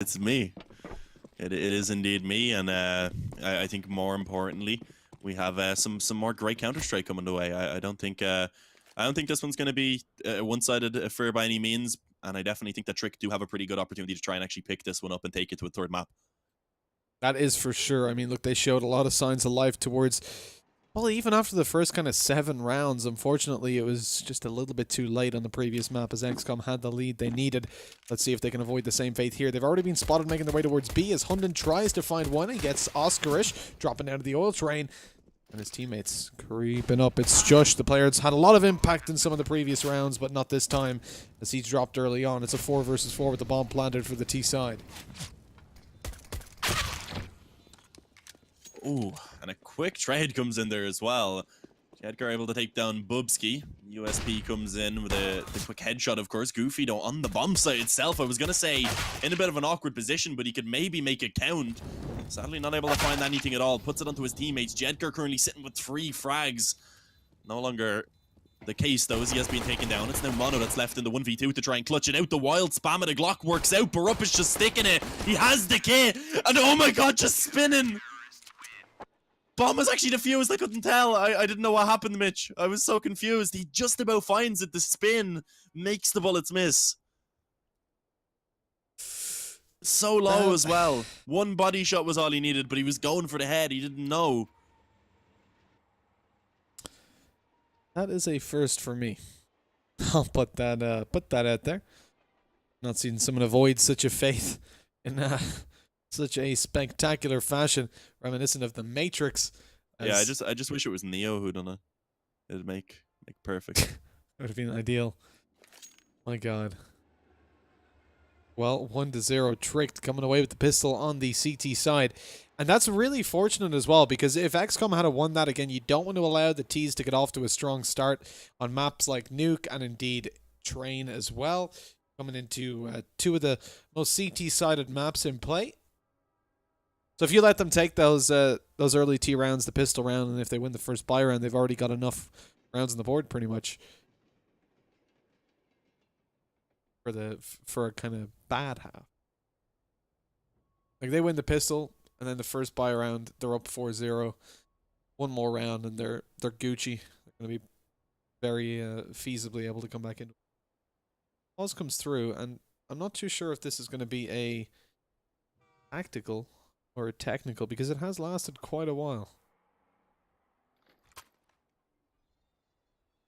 It's me. It is indeed me, and I think more importantly, we have some more great Counter-Strike coming the way. I don't think this one's going to be a one-sided affair by any means, and I definitely think that Trick do have a pretty good opportunity to try and actually pick this one up and take it to a third map. That is for sure. I mean, look, they showed a lot of signs of life towards, well, even after the first kind of 7 rounds. Unfortunately, it was just a little bit too late on the previous map as x-kom had the lead they needed. Let's see if they can avoid the same fate here. They've already been spotted making their way towards B as Hunden tries to find one and gets Oscarish dropping out of the oil train. And his teammates creeping up. It's Jush. The players had a lot of impact in some of the previous rounds, but not this time as he dropped early on. It's a 4 versus 4 with the bomb planted for the T side. Ooh, and a quick trade comes in there as well. Jedgar able to take down Bubsky. USP comes in with the quick headshot, of course. Goofy, though, on the bomb site itself. I was going to say in a bit of an awkward position, but he could maybe make it count. Sadly, not able to find anything at all. Puts it onto his teammates. Jedgar currently sitting with 3 frags. No longer the case, though, as he has been taken down. It's now Mono that's left in the 1v2 to try and clutch it out. The wild spam of the Glock works out. Barup is just sticking it. He has the K. And oh my god, just spinning. Bomb was actually defused. I couldn't tell. I didn't know what happened, Mitch. I was so confused. He just about finds it. The spin makes the bullets miss. So low as well. 1 body shot was all he needed, but he was going for the head. He didn't know. That is a first for me. I'll put that out there. Not seen someone avoid such a fate in such a spectacular fashion, reminiscent of the Matrix. Yeah, I just wish it was Neo who done it. It'd make perfect. Would have been ideal. My god. Well, 1-0 Tricked coming away with the pistol on the CT side. And that's really fortunate as well, because if x-kom had won that again, you don't want to allow the T's to get off to a strong start on maps like Nuke and indeed Train as well. Coming into 2 of the most CT-sided maps in play. So if you let them take those early T rounds, the pistol round, and if they win the first buy round, they've already got enough rounds on the board pretty much for a kind of bad half. Like they win the pistol, and then the first buy round, they're up 4-0. 1 more round, and they're Gucci. They're going to be very feasibly able to come back in. Pause comes through, and I'm not too sure if this is going to be a tactical or technical, because it has lasted quite a while.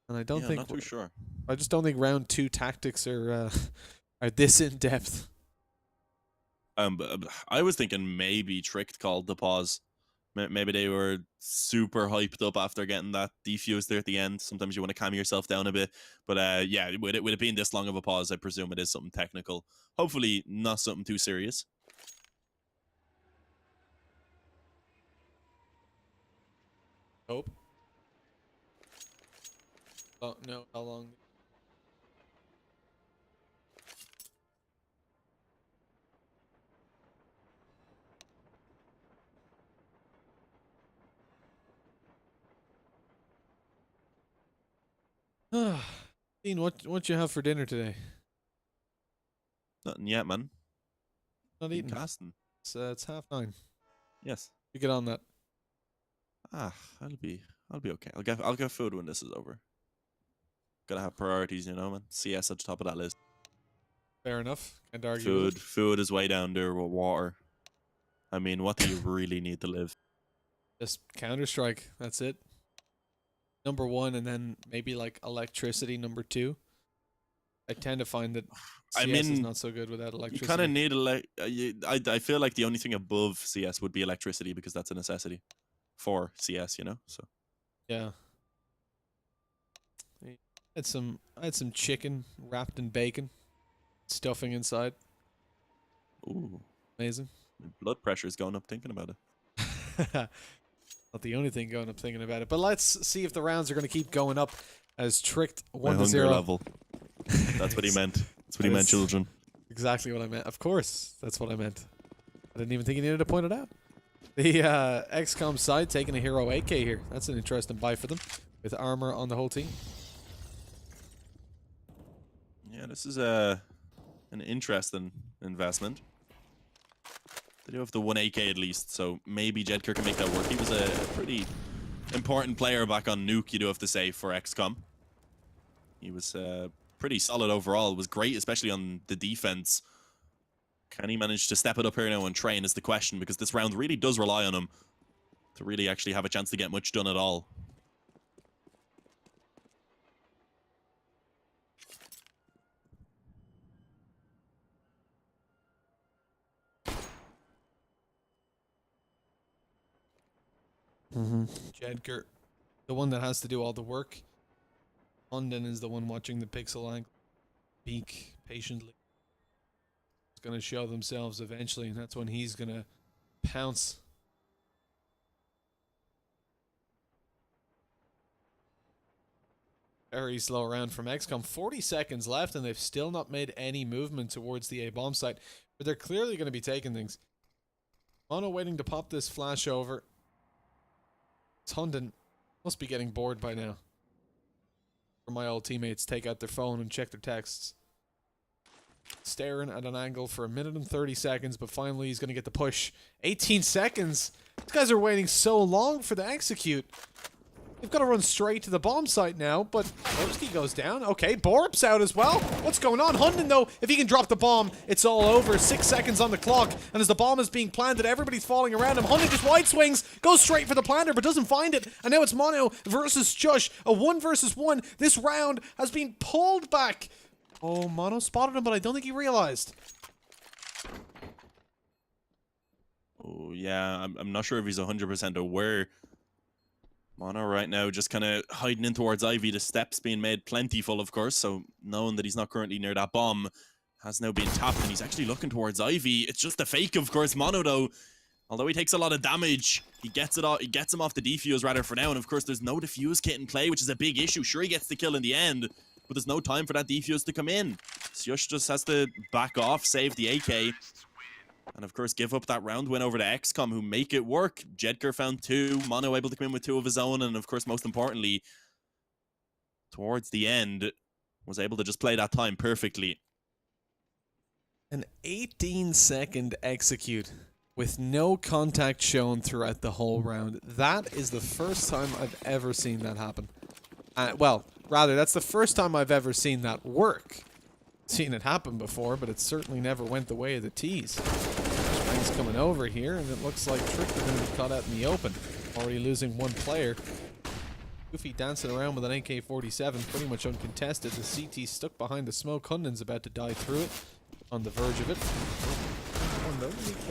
And I don't think... I'm not too sure. I just don't think round 2 tactics are this in depth. I was thinking maybe Tricked called the pause. Maybe they were super hyped up after getting that defuse there at the end. Sometimes you want to calm yourself down a bit. But yeah, with it being this long of a pause, I presume it is something technical. Hopefully not something too serious. Hope. Oh, no, how long? Dean, what you have for dinner today? Nothing yet, man. Not eating. Casting. It's 9:30. Yes. You get on that. I'll be okay. I'll get food when this is over. Gotta have priorities, you know, man. CS at the top of that list. Fair enough. Can't argue with it. Food is way down there with water. I mean, what do you really need to live? Just Counter-Strike. That's it. Number 1, and then maybe like electricity number 2. I tend to find that CS is not so good without electricity. You kind of need I feel like the only thing above CS would be electricity, because that's a necessity for CS, you know. So yeah. I had some chicken wrapped in bacon, stuffing inside. Ooh, amazing. My blood pressure is going up thinking about it. Not the only thing going up thinking about it. But let's see if the rounds are going to keep going up as Tricked 1-0 level. That's what he meant. That's what he meant, children. Exactly what I meant. Of course, that's what I meant. I didn't even think you needed to point it out. The x-kom side taking a hero AK here. That's an interesting buy for them, with armor on the whole team. Yeah, this is an interesting investment. They do have the 1 AK at least, so maybe Jedker can make that work. He was a pretty important player back on Nuke, you do have to say, for x-kom. He was pretty solid overall. It was great, especially on the defense. Can he manage to step it up here now and train is the question, because this round really does rely on him to really actually have a chance to get much done at all. Jedker, the one that has to do all the work. London is the one watching the pixel angle. Peek patiently. It's going to show themselves eventually, and that's when he's going to pounce. Very slow round from x-kom. 40 seconds left, and they've still not made any movement towards the A bomb site. But they're clearly going to be taking things. Mono waiting to pop this flash over. London must be getting bored by now. For my old teammates take out their phone and check their texts. Staring at an angle for 1 minute and 30 seconds, but finally he's going to get the push. 18 seconds! These guys are waiting so long for the execute. They've got to run straight to the bomb site now, but Borbski goes down. Okay, Borup's out as well. What's going on? Hunden, though, if he can drop the bomb, it's all over. 6 seconds on the clock, and as the bomb is being planted, everybody's falling around him. Hunden just wide swings, goes straight for the planter, but doesn't find it. And now it's Mono versus Jush. A 1 versus 1. This round has been pulled back. Oh, Mono spotted him, but I don't think he realized. Oh, yeah, I'm not sure if he's 100% aware. Mono right now just kind of hiding in towards Ivy. The steps being made plentiful, of course, so knowing that he's not currently near that bomb has now been tapped, and he's actually looking towards Ivy. It's just a fake, of course. Mono, though, although he takes a lot of damage, he gets him off the defuse rather for now, and of course there's no defuse kit in play, which is a big issue. Sure, he gets the kill in the end, but there's no time for that defuse to come in. Syush just has to back off, save the AK, and of course give up that round win over to x-kom, who make it work. Jedker found 2, Mono able to come in with 2 of his own, and of course most importantly, towards the end, was able to just play that time perfectly. An 18-second execute with no contact shown throughout the whole round. That is the first time I've ever seen that happen. Well, rather, that's the first time I've ever seen that work. Seen it happen before, but it certainly never went the way of the T's. He's coming over here, and it looks like Trick are going to be caught out in the open. Already losing 1 player. Goofy dancing around with an AK-47, pretty much uncontested. The CT stuck behind the smoke. Hunden's about to die through it, on the verge of it.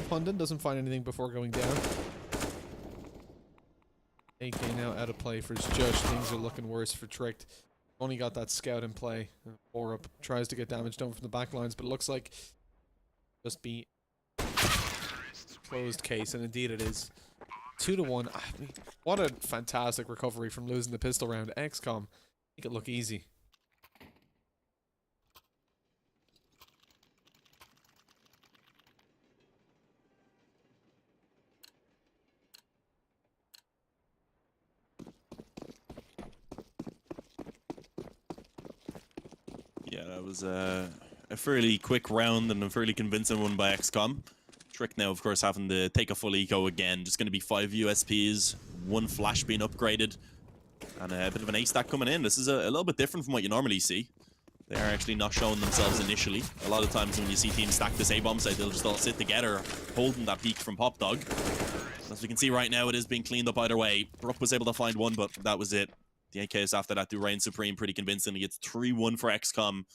Hunden doesn't find anything before going down. AK now out of play for Jush. Things are looking worse for Tricked. Only got that scout in play. Borup tries to get damage done from the back lines, but it looks like just be closed case, and indeed it is. 2-1. I mean, what a fantastic recovery from losing the pistol round. x-kom make it look easy. Yeah, that was a fairly quick round and a fairly convincing one by x-kom. Trick now, of course, having to take a full eco again. Just going to be 5 USPs, 1 flash being upgraded, and a bit of an ace stack coming in. This is a little bit different from what you normally see. They are actually not showing themselves initially. A lot of times when you see teams stack this A-bomb site, they'll just all sit together, holding that peak from Pop Dog. As we can see right now, it is being cleaned up either way. Brook was able to find 1, but that was it. The AKs after that do reign supreme pretty convincingly. It's 3-1 for x-kom.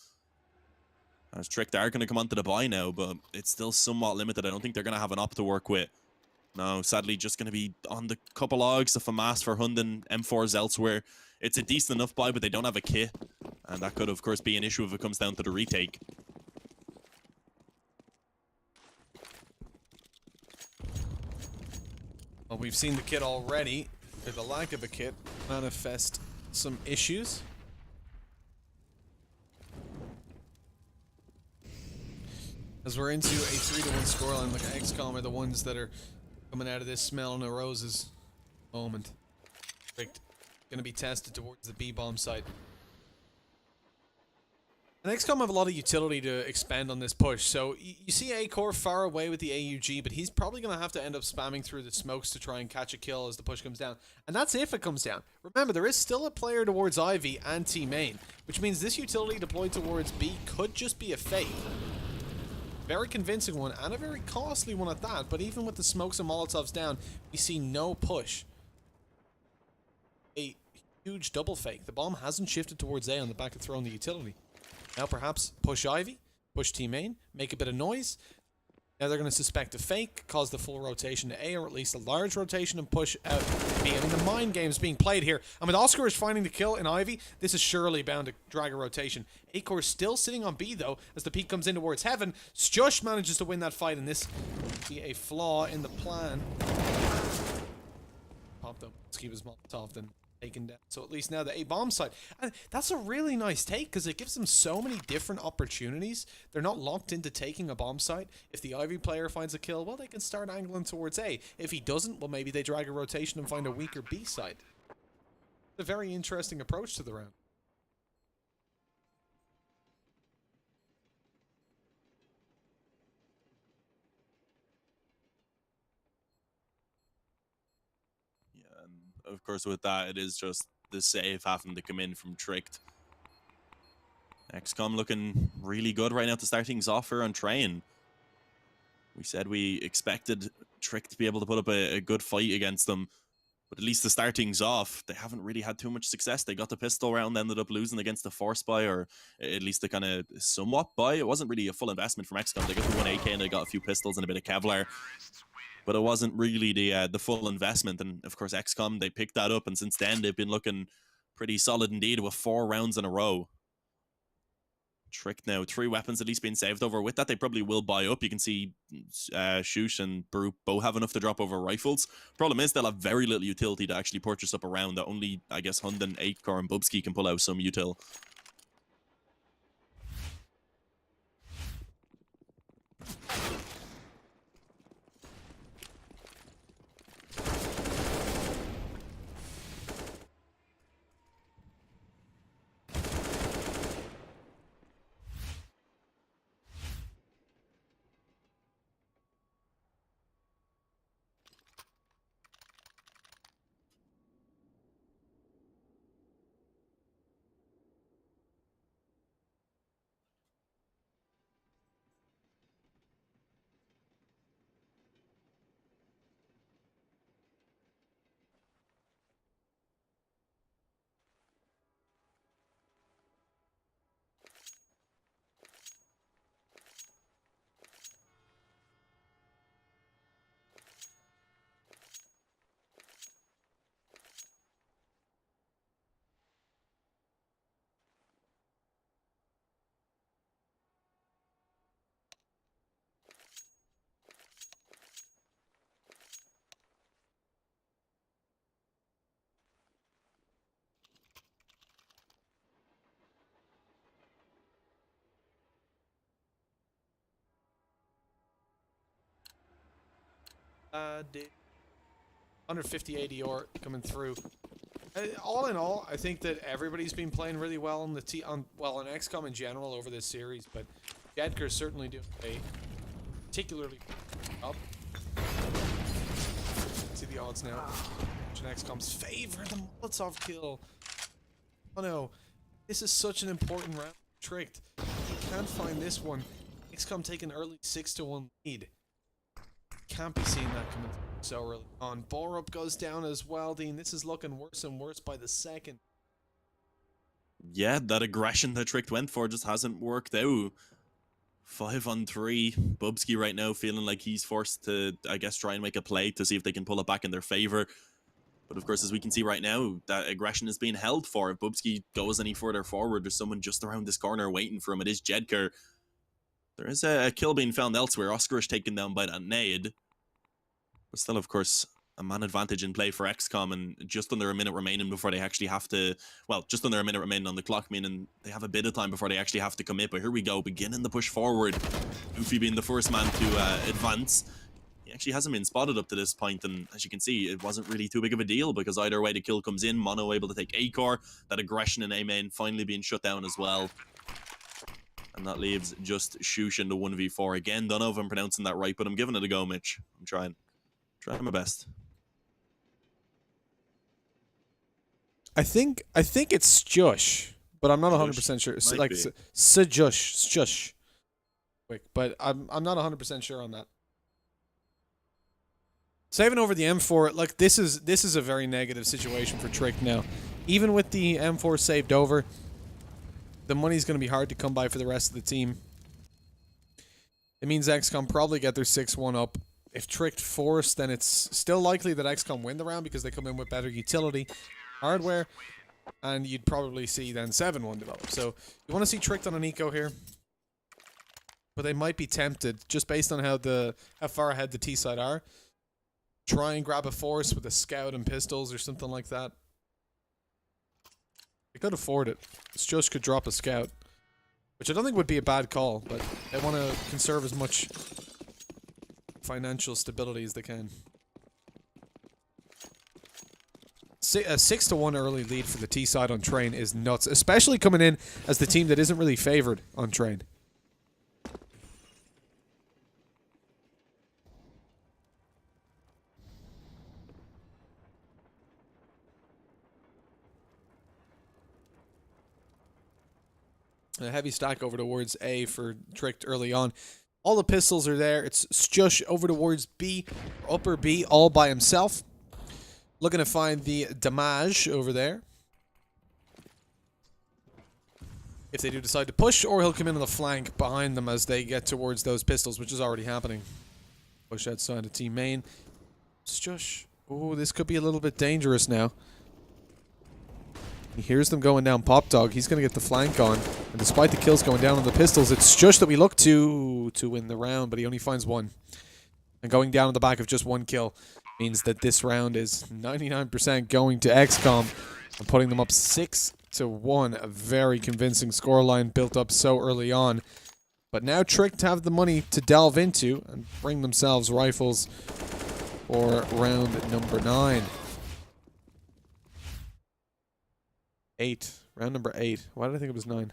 As Trick, they are going to come onto the buy now, but it's still somewhat limited. I don't think they're going to have an op to work with. No, sadly, just going to be on the couple logs of FAMAS for Hunden, M4s elsewhere. It's a decent enough buy, but they don't have a kit. And that could, of course, be an issue if it comes down to the retake. Well, we've seen the kit already. The lack of a kit manifest some issues. As we're into a 3-1 scoreline, look, x-kom are the ones that are coming out of this smell no roses moment. Going to be tested towards the B-bomb site. And x-kom have a lot of utility to expand on this push. So you see A-Core far away with the AUG, but he's probably going to have to end up spamming through the smokes to try and catch a kill as the push comes down. And that's if it comes down. Remember, there is still a player towards Ivy and T-Main, which means this utility deployed towards B could just be a fake. Very convincing one, and a very costly one at that. But even with the smokes and Molotovs down, we see no push. A huge double fake. The bomb hasn't shifted towards A on the back of throwing the utility. Now perhaps push Ivy, push T-Main, make a bit of noise. Now they're going to suspect a fake, cause the full rotation to A, or at least a large rotation, and push out B. I mean, the mind game is being played here. And with Oscar is finding the kill in Ivy, this is surely bound to drag a rotation. A-Core is still sitting on B, though, as the peak comes in towards Heaven. Stush manages to win that fight, and this will be a flaw in the plan. Popped up, Ski was Molotov, then taken down. So at least now the A-bomb side. And that's a really nice take because it gives them so many different opportunities. They're not locked into taking a bomb site. If the Ivy player finds a kill, well, they can start angling towards A. If he doesn't, well, maybe they drag a rotation and find a weaker B side. It's a very interesting approach to the round. Of course, with that, it is just the save having to come in from Tricked. x-kom looking really good right now to start things off here on Train. We said we expected Tricked to be able to put up a good fight against them, but at least to start things off, they haven't really had too much success. They got the pistol round, ended up losing against the Force buy, or at least the kind of somewhat buy. It wasn't really a full investment from x-kom. They got the 1 AK and they got a few pistols and a bit of Kevlar. But it wasn't really the full investment, and of course x-kom, they picked that up, and since then they've been looking pretty solid indeed with 4 rounds in a row. Tricked now, 3 weapons at least being saved over. With that, they probably will buy up. You can see Shush and Brute both have enough to drop over rifles. Problem is they'll have very little utility to actually purchase up a round that only, I guess, Hunden, x-kom, and Bubsky can pull out some util. Did 150 ADR coming through. All in all, I think that everybody's been playing really well on the on x-kom in general over this series, but Jedker's certainly doing a particularly good job. See the odds now. In x-kom's favor, the Molotov kill. Oh no, this is such an important round. Tricked. You can't find this one. x-kom taking early 6-1 lead. Can't be seeing that coming so early on. Borup goes down as well, Dean. This is looking worse and worse by the second. Yeah, that aggression that Tricked went for just hasn't worked out. 5-on-3. Bubsky right now feeling like he's forced to, I guess, try and make a play to see if they can pull it back in their favor. But of course, as we can see right now, that aggression is being held for. If Bubsky goes any further forward, there's someone just around this corner waiting for him. It is Jedker. There is a kill being found elsewhere. Oscar is taken down by that nade. But still, of course, a man advantage in play for x-kom, and just under a minute remaining before they actually have to, well, just under a minute remaining on the clock, meaning they have a bit of time before they actually have to commit. But here we go, beginning the push forward. Goofy being the first man to advance. He actually hasn't been spotted up to this point, and as you can see, it wasn't really too big of a deal, because either way the kill comes in, Mono able to take A-core, that aggression in A-main finally being shut down as well. And that leaves just Shush in the 1v4 again. Don't know if I'm pronouncing that right, but I'm giving it a go, Mitch. I'm trying my best. I think it's Jush, but I'm not 100% sure. Might Like be. Jush. Quick, but I'm not 100% sure on that. Saving over the M4, like this is a very negative situation for Trick now. Even with the M4 saved over, the money's going to be hard to come by for the rest of the team. It means x-kom probably get their 6-1 up. If Trick force, then it's still likely that x-kom win the round because they come in with better utility hardware, and you'd probably see then 7-1 develop. So you want to see Tricked on an eco here, but they might be tempted just based on how far ahead the T side are. Try and grab a force with a scout and pistols or something like that. They could afford it. It's just could drop a scout, which I don't think would be a bad call, but they want to conserve as much financial stability as they can. A 6-1 early lead for the T side on Train is nuts, especially coming in as the team that isn't really favored on Train. A heavy stack over towards A for Tricked early on. All the pistols are there. It's Stush over towards B, upper B, all by himself. Looking to find the damage over there. If they do decide to push, or he'll come in on the flank behind them as they get towards those pistols, which is already happening. Push outside of team main. Stush. Oh, this could be a little bit dangerous now. He hears them going down Pop Dog. He's going to get the flank on. And despite the kills going down on the pistols, it's Jush that we look to win the round, but he only finds one. And going down on the back of just one kill means that this round is 99% going to x-kom and putting them up 6-1. A very convincing scoreline built up so early on. But now Tricked have the money to delve into and bring themselves rifles for round number 9. 8. Round number 8. Why did I think it was 9?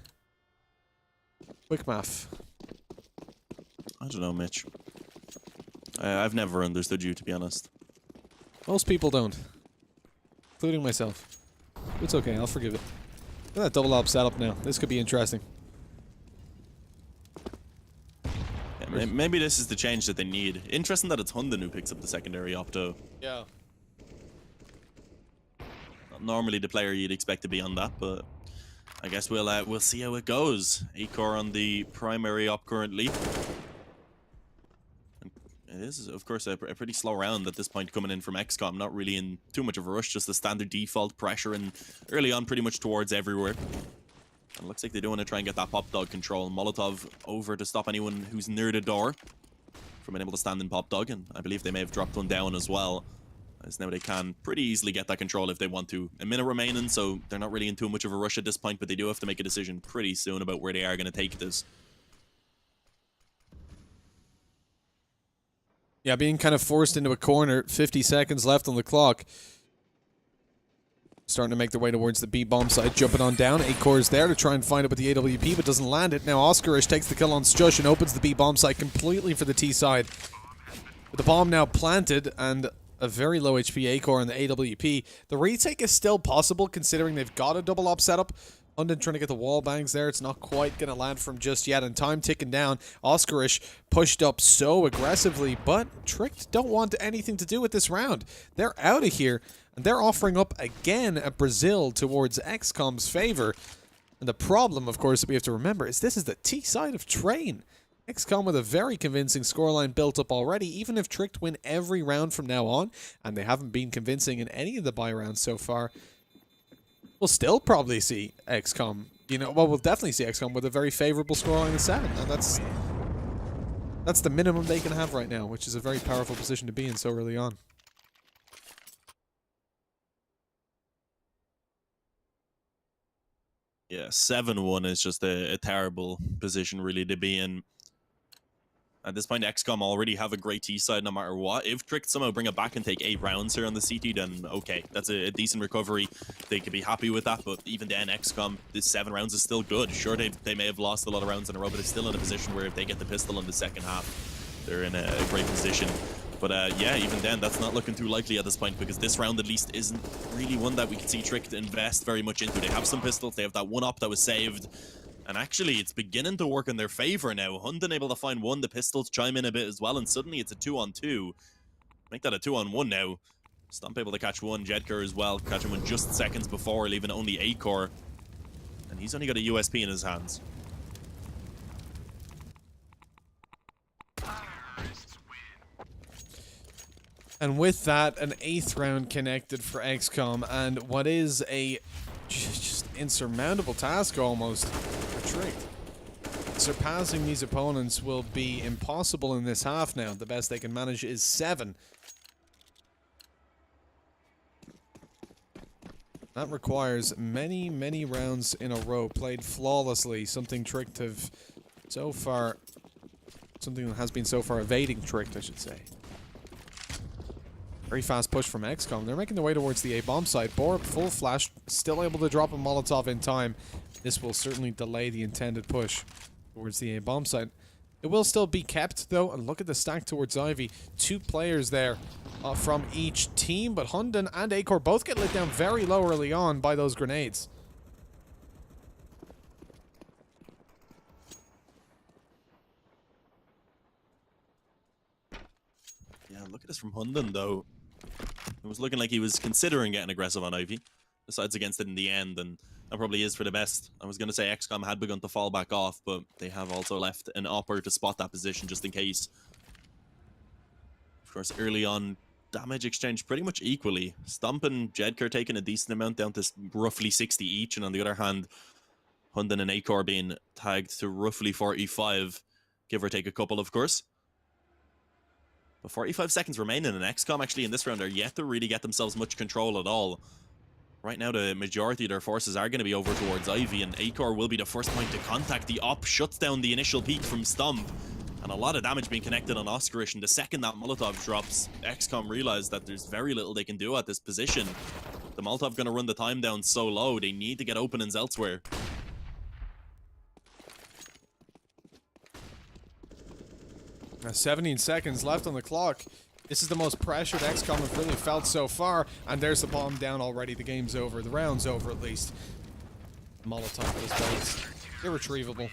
Quick math. I don't know, Mitch. I've never understood you, to be honest. Most people don't. Including myself. It's okay, I'll forgive it. Look at that double op setup now. This could be interesting. Yeah, maybe this is the change that they need. Interesting that it's Hunden who picks up the secondary opto. Yeah. Not normally the player you'd expect to be on that, but I guess we'll see how it goes. 8-core on the primary op currently. It is, of course, a pretty slow round at this point coming in from x-kom. Not really in too much of a rush, just the standard default pressure and early on pretty much towards everywhere. And it looks like they do want to try and get that Pop Dog control. Molotov over to stop anyone who's near the door from being able to stand in Pop Dog, and I believe they may have dropped one down as well. As now they can pretty easily get that control if they want to. A minute remaining, so they're not really in too much of a rush at this point, but they do have to make a decision pretty soon about where they are going to take this. Yeah, being kind of forced into a corner. 50 seconds left on the clock. Starting to make their way towards the B bomb site. Jumping on down. 8-core is there to try and find it with the AWP, but doesn't land it. Now Oscarish takes the kill on Stush and opens the B bomb site completely for the T side. With the bomb now planted and a very low HP 8-core on the AWP. The retake is still possible considering they've got a double op setup. London trying to get the wall bangs there. It's not quite going to land from just yet. And time ticking down. Oscarish pushed up so aggressively, but Tricked don't want anything to do with this round. They're out of here, and they're offering up again at Brazil towards x-kom's favor. And the problem, of course, that we have to remember is this is the T side of Train. x-kom with a very convincing scoreline built up already, even if Tricked win every round from now on, and they haven't been convincing in any of the buy rounds so far. We'll still probably see x-kom, we'll definitely see x-kom with a very favorable scoreline of 7, and that's the minimum they can have right now, which is a very powerful position to be in so early on. Yeah, 7-1 is just a terrible position really to be in. At this point, x-kom already have a great T side no matter what. If Trick somehow bring it back and take 8 rounds here on the CT, then okay, that's a decent recovery. They could be happy with that, but even then, x-kom, this 7 rounds is still good. Sure, they may have lost a lot of rounds in a row, but it's still in a position where if they get the pistol in the second half, they're in a great position. But yeah, even then, that's not looking too likely at this point, because this round at least isn't really one that we can see Trick to invest very much into. They have some pistols, they have that one op that was saved. And actually, it's beginning to work in their favor now. Hunden able to find one, the pistols chime in a bit as well, and suddenly it's a 2-on-2. Make that a 2-on-1 now. Stump able to catch one, Jedker as well, catching one just seconds before, leaving only a-core. And he's only got a USP in his hands. And with that, an 8th round connected for x-kom, and what is a just insurmountable task almost for Trick. Surpassing these opponents will be impossible in this half now. The best they can manage is 7. That requires many, many rounds in a row played flawlessly. Something Trick have so far... Something that has been so far evading Trick, I should say. Very fast push from x-kom. They're making their way towards the A-bomb site. Borup full flash, still able to drop a Molotov in time. This will certainly delay the intended push towards the A-bomb site. It will still be kept, though, and look at the stack towards Ivy. 2 players there from each team, but Hunden and a-core both get lit down very low early on by those grenades. Yeah, look at this from Hunden, though. It was looking like he was considering getting aggressive on Ivy. Decides against it in the end, and that probably is for the best. I was going to say x-kom had begun to fall back off, but they have also left an opper to spot that position just in case. Of course, early on, damage exchange pretty much equally. Stump and Jedker taking a decent amount down to roughly 60 each, and on the other hand, Hunden and a-core being tagged to roughly 45, give or take a couple, of course. But 45 seconds remaining, and x-kom actually in this round are yet to really get themselves much control at all. Right now, the majority of their forces are going to be over towards Ivy, and a-core will be the first point to contact. The op shuts down the initial peak from Stump, and a lot of damage being connected on Oscarish, and the second that Molotov drops, x-kom realize that there's very little they can do at this position. The Molotov going to run the time down so low, they need to get openings elsewhere. Now 17 seconds left on the clock. This is the most pressured x-kom have really felt so far, and there's the bomb down already. The game's over. The round's over, at least. Molotov is placed. Irretrievable.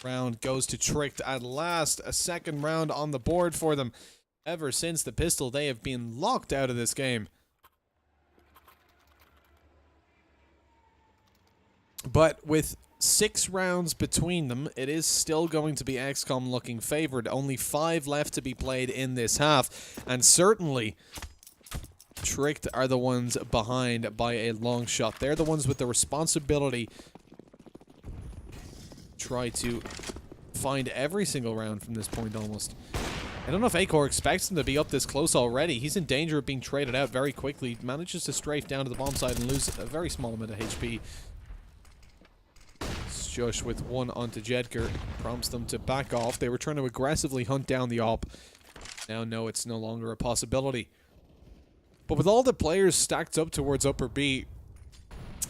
Round goes to Tricked at last. A second round on the board for them. Ever since the pistol, they have been locked out of this game. But with 6 rounds between them, it is still going to be x-kom looking favored. Only 5 left to be played in this half, and certainly Tricked are the ones behind by a long shot. They're the ones with the responsibility to try to find every single round from this point almost. I don't know if a-core expects him to be up this close already. He's in danger of being traded out very quickly. Manages to strafe down to the bomb side and lose a very small amount of HP. Josh with one onto Jedker prompts them to back off. They were trying to aggressively hunt down the op. Now no, it's no longer a possibility. But with all the players stacked up towards upper B,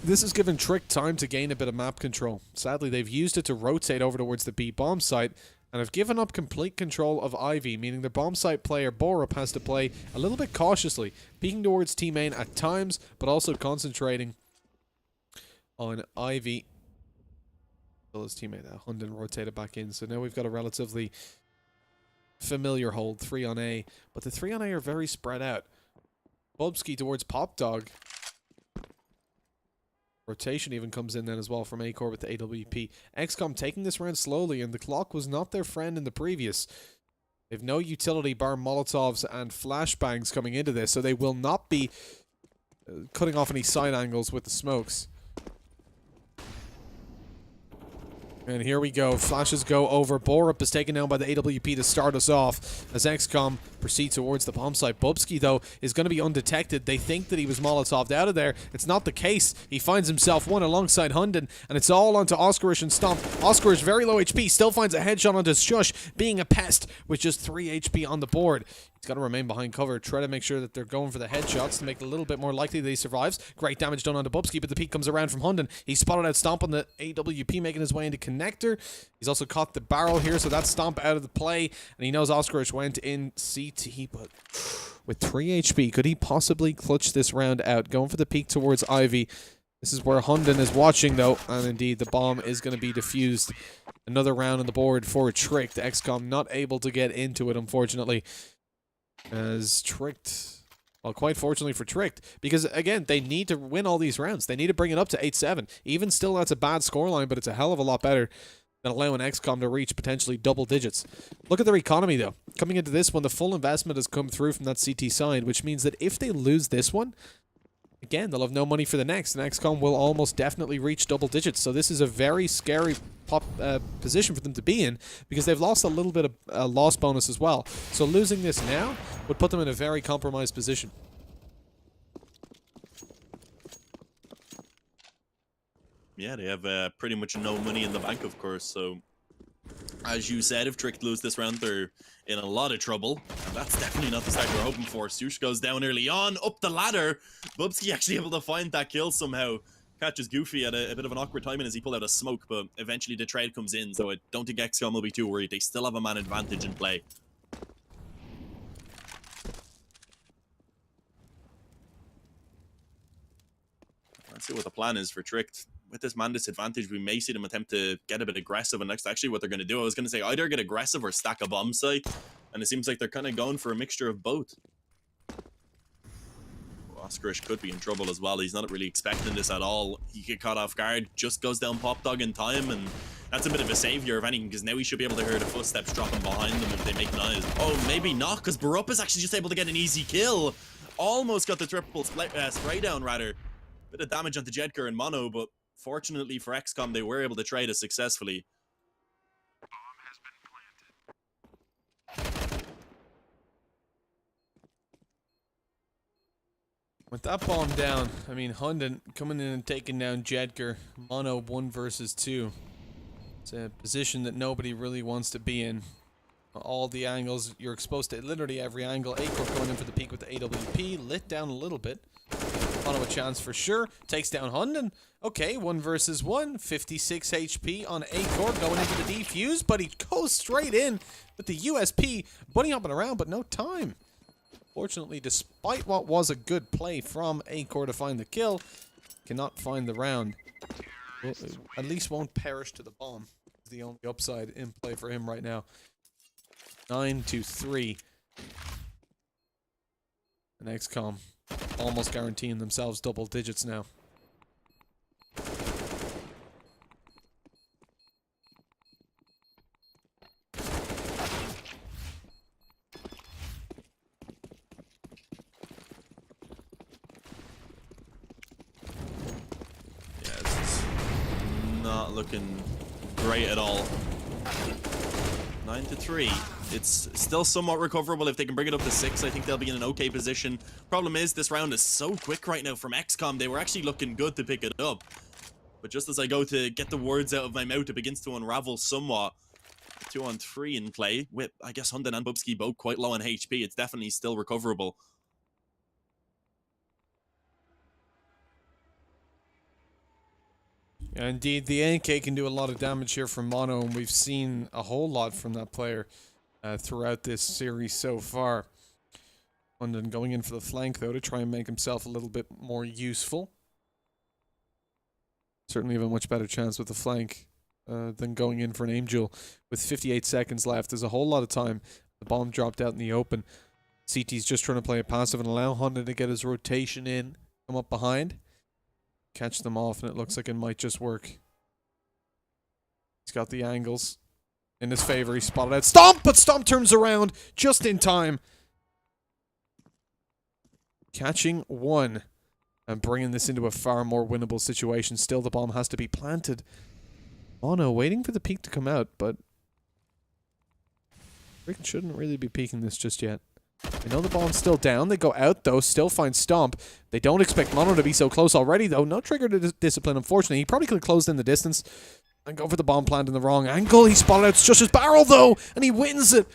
this has given Trick time to gain a bit of map control. Sadly, they've used it to rotate over towards the B bomb site and have given up complete control of Ivy, meaning the bomb site player Borup has to play a little bit cautiously, peeking towards T main at times, but also concentrating on Ivy. His teammate Hunden rotated back in, so now we've got a relatively familiar hold, 3 on A, but the 3 on A are very spread out. Bubsky towards Pop Dog. Rotation even comes in then as well from a-core with the AWP. x-kom taking this round slowly, and the clock was not their friend in the previous. They have no utility bar Molotovs and flashbangs coming into this, so they will not be cutting off any side angles with the smokes. And here we go. Flashes go over. Borup is taken down by the AWP to start us off as x-kom proceed towards the bomb site. Bubsky, though, is going to be undetected. They think that he was Molotov'd out of there. It's not the case. He finds himself one alongside Hunden, and it's all onto Oscarish and Stomp. Oscarish, very low HP, still finds a headshot onto Shush, being a pest with just 3 HP on the board. He's got to remain behind cover, try to make sure that they're going for the headshots to make it a little bit more likely that he survives. Great damage done onto Bubsky, but the peek comes around from Hunden. He spotted out Stomp on the AWP, making his way into connector. He's also caught the barrel here, so that's Stomp out of the play, and he knows Oscarish went in CT, but with 3 HP, could he possibly clutch this round out? Going for the peek towards Ivy. This is where Hunden is watching, though, and indeed the bomb is going to be defused. Another round on the board for Tricked. x-kom not able to get into it, unfortunately. As Tricked, well, quite fortunately for Tricked, because again, they need to win all these rounds. They need to bring it up to 8-7. Even still, that's a bad scoreline, but it's a hell of a lot better than allowing x-kom to reach potentially double digits. Look at their economy, though. Coming into this one, the full investment has come through from that CT side, which means that if they lose this one, again, they'll have no money for the next, and x-kom will almost definitely reach double digits. So this is a very scary position for them to be in, because they've lost a little bit of loss bonus as well. So losing this now would put them in a very compromised position. Yeah, they have pretty much no money in the bank, of course, so as you said, if Tricked lose this round, they're in a lot of trouble, and that's definitely not the start we're hoping for. Sush goes down early on, up the ladder. Bubsky actually able to find that kill somehow. Catches Goofy at a bit of an awkward timing as he pulled out a smoke, but eventually the trade comes in, so I don't think x-kom will be too worried. They still have a man advantage in play. Let's see what the plan is for Tricked. With this man disadvantage, we may see them attempt to get a bit aggressive, and that's actually what they're going to do. I was going to say either get aggressive or stack a bomb site, and it seems like they're kind of going for a mixture of both. Oscarish could be in trouble as well. He's not really expecting this at all. He get caught off guard, just goes down Pop Dog in time, and that's a bit of a savior of anything, because now he should be able to hear the footsteps dropping behind them if they make noise. Oh, maybe not, because Barup is actually just able to get an easy kill. Almost got the triple spray down, rather. Bit of damage onto Jedker and Mono, but fortunately for x-kom, they were able to trade it successfully. With that bomb down, I mean, Hunden coming in and taking down Jedker. Mono 1 versus 2. It's a position that nobody really wants to be in. All the angles, you're exposed to literally every angle. A-Core going in for the peak with the AWP, lit down a little bit. Mono a chance for sure, takes down Hunden. Okay, 1 versus 1, 56 HP on A-Core going into the defuse, but he goes straight in with the USP, bunny hopping around, but no time. Fortunately, despite what was a good play from A-Core to find the kill, cannot find the round. Well, at least won't perish to the bomb. Is the only upside in play for him right now. 9-3. And x-kom almost guaranteeing themselves double digits now. Not looking great at all. 9-3. It's still somewhat recoverable. If they can bring it up to 6, I think they'll be in an okay position. Problem is, this round is so quick right now from x-kom. They were actually looking good to pick it up, but just as I go to get the words out of my mouth, it begins to unravel somewhat. 2-on-3 in play with, I guess, Hunden and Bubsky both quite low on HP. It's definitely still recoverable. Yeah, indeed, the AK can do a lot of damage here from Mono, and we've seen a whole lot from that player throughout this series so far. Hunden going in for the flank, though, to try and make himself a little bit more useful. Certainly have a much better chance with the flank than going in for an aim duel. With 58 seconds left, there's a whole lot of time. The bomb dropped out in the open. CT's just trying to play a passive and allow Hunden to get his rotation in, come up behind, catch them off, and it looks like it might just work. He's got the angles in his favor. He spotted out Stomp, but Stomp turns around just in time. Catching 1 and bringing this into a far more winnable situation. Still, the bomb has to be planted. Mono waiting for the peak to come out, but Rick shouldn't really be peeking this just yet. They know the bomb's still down. They go out, though, still find Stomp. They don't expect Mono to be so close already, though. No trigger to discipline, unfortunately. He probably could have closed in the distance and go for the bomb plant in the wrong angle. He spotted out just his barrel, though, and he wins it.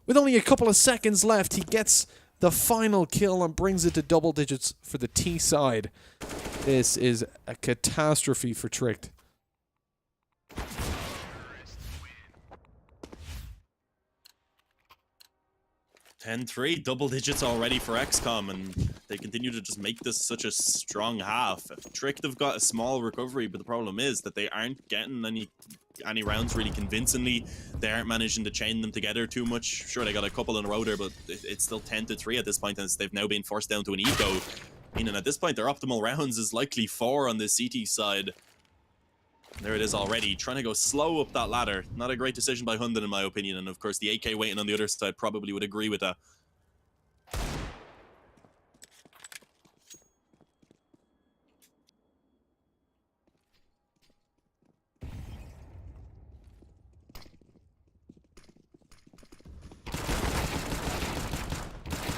With only a couple of seconds left, he gets the final kill and brings it to double digits for the T side. This is a catastrophe for Tricked. 10-3, double digits already for x-kom, and they continue to just make this such a strong half. Tricked have got a small recovery, but the problem is that they aren't getting any rounds really convincingly. They aren't managing to chain them together too much. Sure, they got a couple in a row there, but it's still 10-3 at this point, and they've now been forced down to an eco. Meaning at this point, their optimal rounds is likely 4 on the CT side. There it is already, trying to go slow up that ladder. Not a great decision by Hunden in my opinion, and of course the AK waiting on the other side probably would agree with that.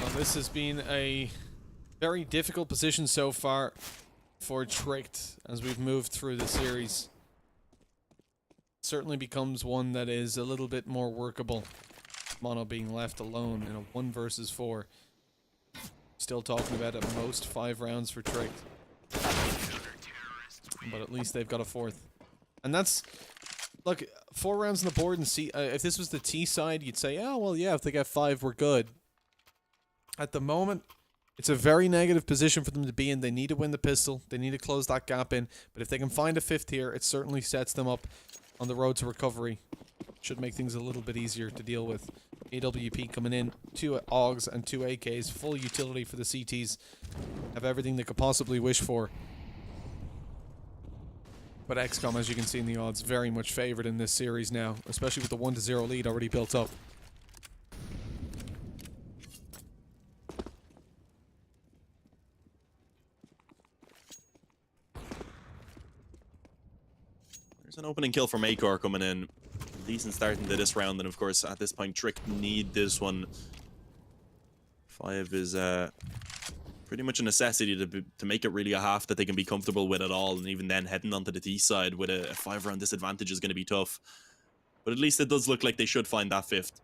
Well, this has been a very difficult position so far for Tricked as we've moved through the series. Certainly becomes one that is a little bit more workable. Mono being left alone in a 1 versus 4. Still talking about at most 5 rounds for Tricked. But at least they've got a 4th. And that's... Look, 4 rounds on the board and see... if this was the T side, you'd say, oh, well, yeah, if they get 5, we're good. At the moment, it's a very negative position for them to be in. They need to win the pistol. They need to close that gap in. But if they can find a 5th here, it certainly sets them up on the road to recovery. Should make things a little bit easier to deal with. AWP coming in, 2 AUGs and 2 AKs, full utility for the CTs. Have everything they could possibly wish for. But x-kom, as you can see in the odds, very much favored in this series now, especially with the 1-0 lead already built up. There's an opening kill from Acor coming in. Decent start into this round, and of course, at this point, Trick need this one. 5 is pretty much a necessity to make it really a half that they can be comfortable with at all, and even then, heading onto the T side with a 5-round disadvantage is going to be tough. But at least it does look like they should find that 5th.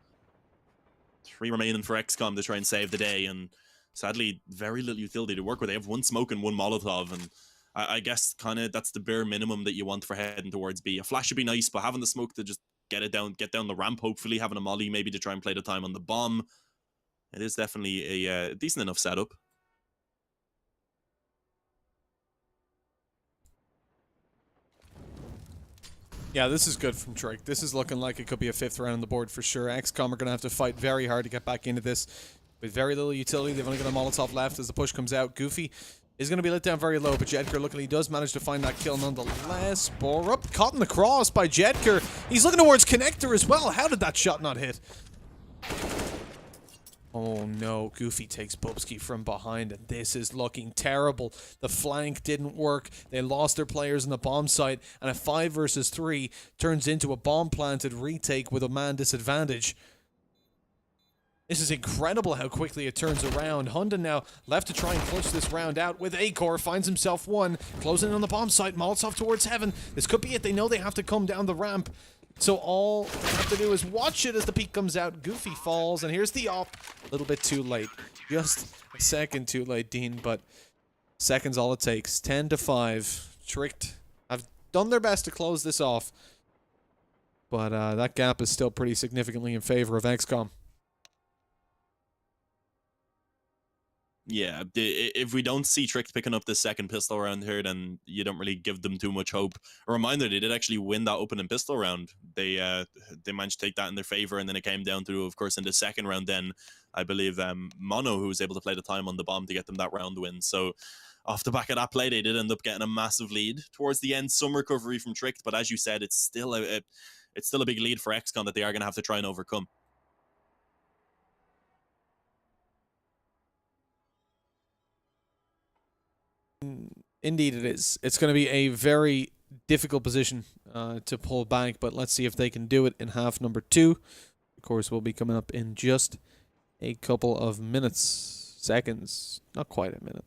3 remaining for x-kom to try and save the day, and sadly, very little utility to work with. They have 1 smoke and 1 Molotov, and I guess kind of that's the bare minimum that you want for heading towards B. A flash would be nice, but having the smoke to just get down the ramp, hopefully having a molly maybe to try and play the time on the bomb. It is definitely a decent enough setup. Yeah, this is good from Trick. This is looking like it could be a 5th round on the board for sure. x-kom are going to have to fight very hard to get back into this. With very little utility, they've only got a Molotov left as the push comes out. Goofy is going to be let down very low, but Jedker luckily does manage to find that kill nonetheless. Borup caught in the cross by Jedker. He's looking towards Connector as well. How did that shot not hit? Oh no, Goofy takes Bubsky from behind, and this is looking terrible. The flank didn't work. They lost their players in the bomb site, and a 5 versus 3 turns into a bomb-planted retake with a man disadvantage. This is incredible how quickly it turns around. Hunden now left to try and clutch this round out with Acor. Finds himself 1. Closing on the bomb site. Molotov towards heaven. This could be it. They know they have to come down the ramp. So all they have to do is watch it as the peak comes out. Goofy falls. And here's the op. A little bit too late. Just a second too late, Dean. But seconds all it takes. 10-5. Tricked have done their best to close this off. But that gap is still pretty significantly in favor of x-kom. Yeah, if we don't see Trick picking up this second pistol round here, then you don't really give them too much hope. A reminder, they did actually win that opening pistol round. They managed to take that in their favor, and then it came down to, of course, in the second round then, I believe, Mono, who was able to play the time on the bomb to get them that round win. So off the back of that play, they did end up getting a massive lead. Towards the end, some recovery from Trick, but as you said, it's still a big lead for x-kom that they are going to have to try and overcome. Indeed it is. It's going to be a very difficult position to pull back, but let's see if they can do it in half number 2. Of course, we'll be coming up in just a couple of minutes, seconds, not quite a minute.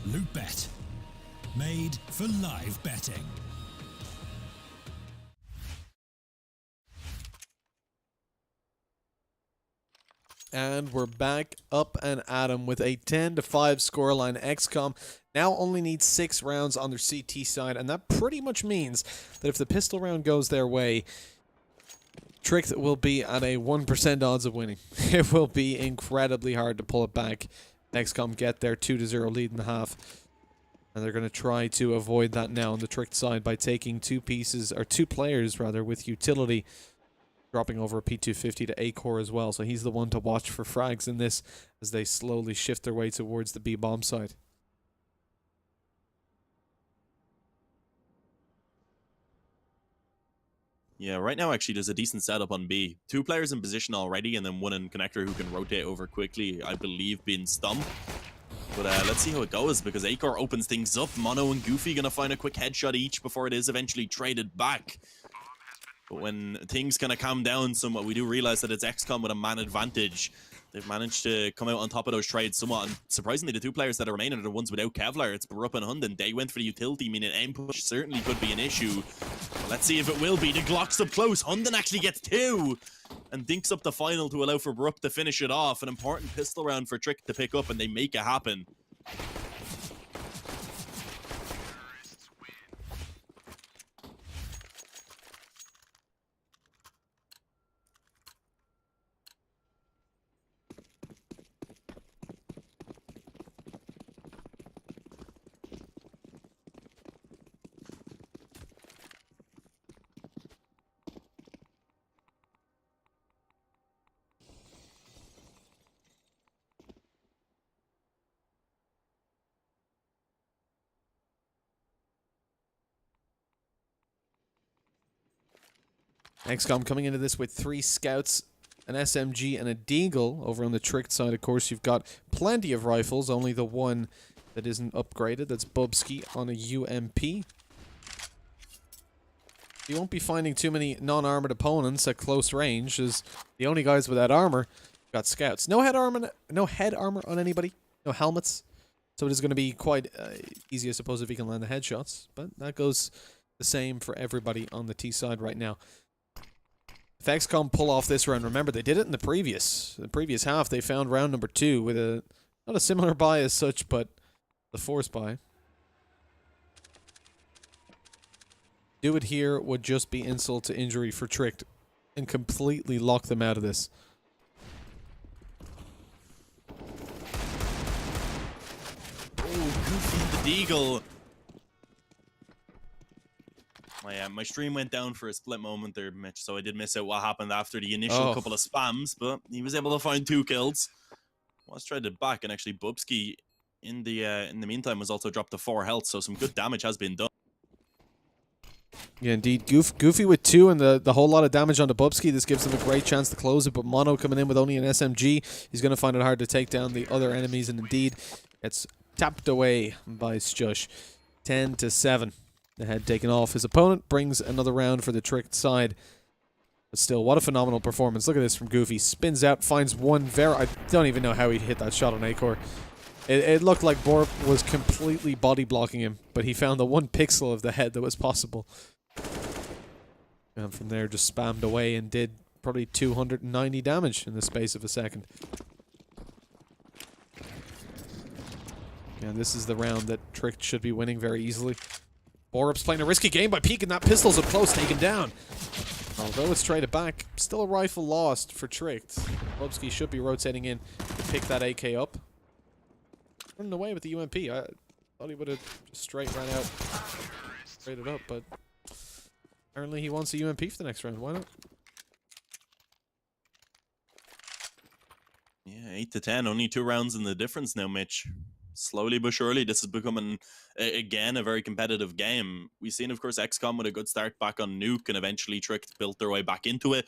LOOT.BET, made for live betting. And we're back up and at 'em with a 10-5 scoreline. x-kom now only needs 6 rounds on their CT side, and that pretty much means that if the pistol round goes their way, Tricked will be at a 1% odds of winning. It will be incredibly hard to pull it back. x-kom get their 2-0 lead in the half, and they're going to try to avoid that now on the Tricked side by taking 2 players rather with utility, dropping over a P250 to A-core as well. So he's the one to watch for frags in this as they slowly shift their way towards the B-bomb side. Yeah, right now actually there's a decent setup on B. 2 players in position already, and then 1 in connector who can rotate over quickly, I believe being Stump. But let's see how it goes, because A-core opens things up. Mono and Goofy gonna find a quick headshot each before it is eventually traded back. But when things kind of calm down somewhat, we do realize that it's x-kom with a man advantage. They've managed to come out on top of those trades somewhat, and surprisingly, the 2 players that are remaining are the ones without Kevlar. It's Barup and Hunden. They went for the utility, meaning aim push certainly could be an issue. But let's see if it will be. The Glock's up close. Hunden actually gets 2 and dinks up the final to allow for Barup to finish it off. An important pistol round for Trick to pick up, and they make it happen. x-kom coming into this with 3 scouts, an SMG, and a Deagle. Over on the Tricked side, of course, you've got plenty of rifles, only the one that isn't upgraded. That's Bubsky on a UMP. You won't be finding too many non-armored opponents at close range, as the only guys without armor got scouts. No head armor on anybody, no helmets. So it is going to be quite easy, I suppose, if he can land the headshots. But that goes the same for everybody on the T side right now. If x-kom pull off this round, remember they did it in the previous half. They found round number 2 with a not a similar buy as such, but the force buy. Do it here would just be insult to injury for Tricked and completely lock them out of this. Oh, Goofy the Deagle. My stream went down for a split moment there, Mitch, so I did miss out what happened after the initial couple of spams, but he was able to find 2 kills. Was tried it back, and actually Bubsky in the meantime was also dropped to 4 health, so some good damage has been done. Yeah, indeed. Goofy with 2 and the whole lot of damage on the Bubsky. This gives them a great chance to close it, but Mono coming in with only an SMG. He's going to find it hard to take down the other enemies, and indeed, it's tapped away by Stush. 10-7. The head taken off. His opponent brings another round for the Tricked side. But still, what a phenomenal performance. Look at this from Goofy. Spins out, finds one I don't even know how he hit that shot on A-core. It looked like Borp was completely body blocking him, but he found the 1 pixel of the head that was possible. And from there, just spammed away and did probably 290 damage in the space of a second. And this is the round that Tricked should be winning very easily. Borup's playing a risky game by peeking that pistol's up close, taken down. Although it's traded back, still a rifle lost for Tricked. Bubsky should be rotating in to pick that AK up. Running away with the UMP. I thought he would have just straight ran out, straight it up, but apparently he wants a UMP for the next round. Why not? Yeah, 8 to 10, only 2 rounds in the difference now, Mitch. Slowly but surely, this is becoming, again, a very competitive game. We've seen, of course, x-kom with a good start back on Nuke, and eventually Tricked built their way back into it.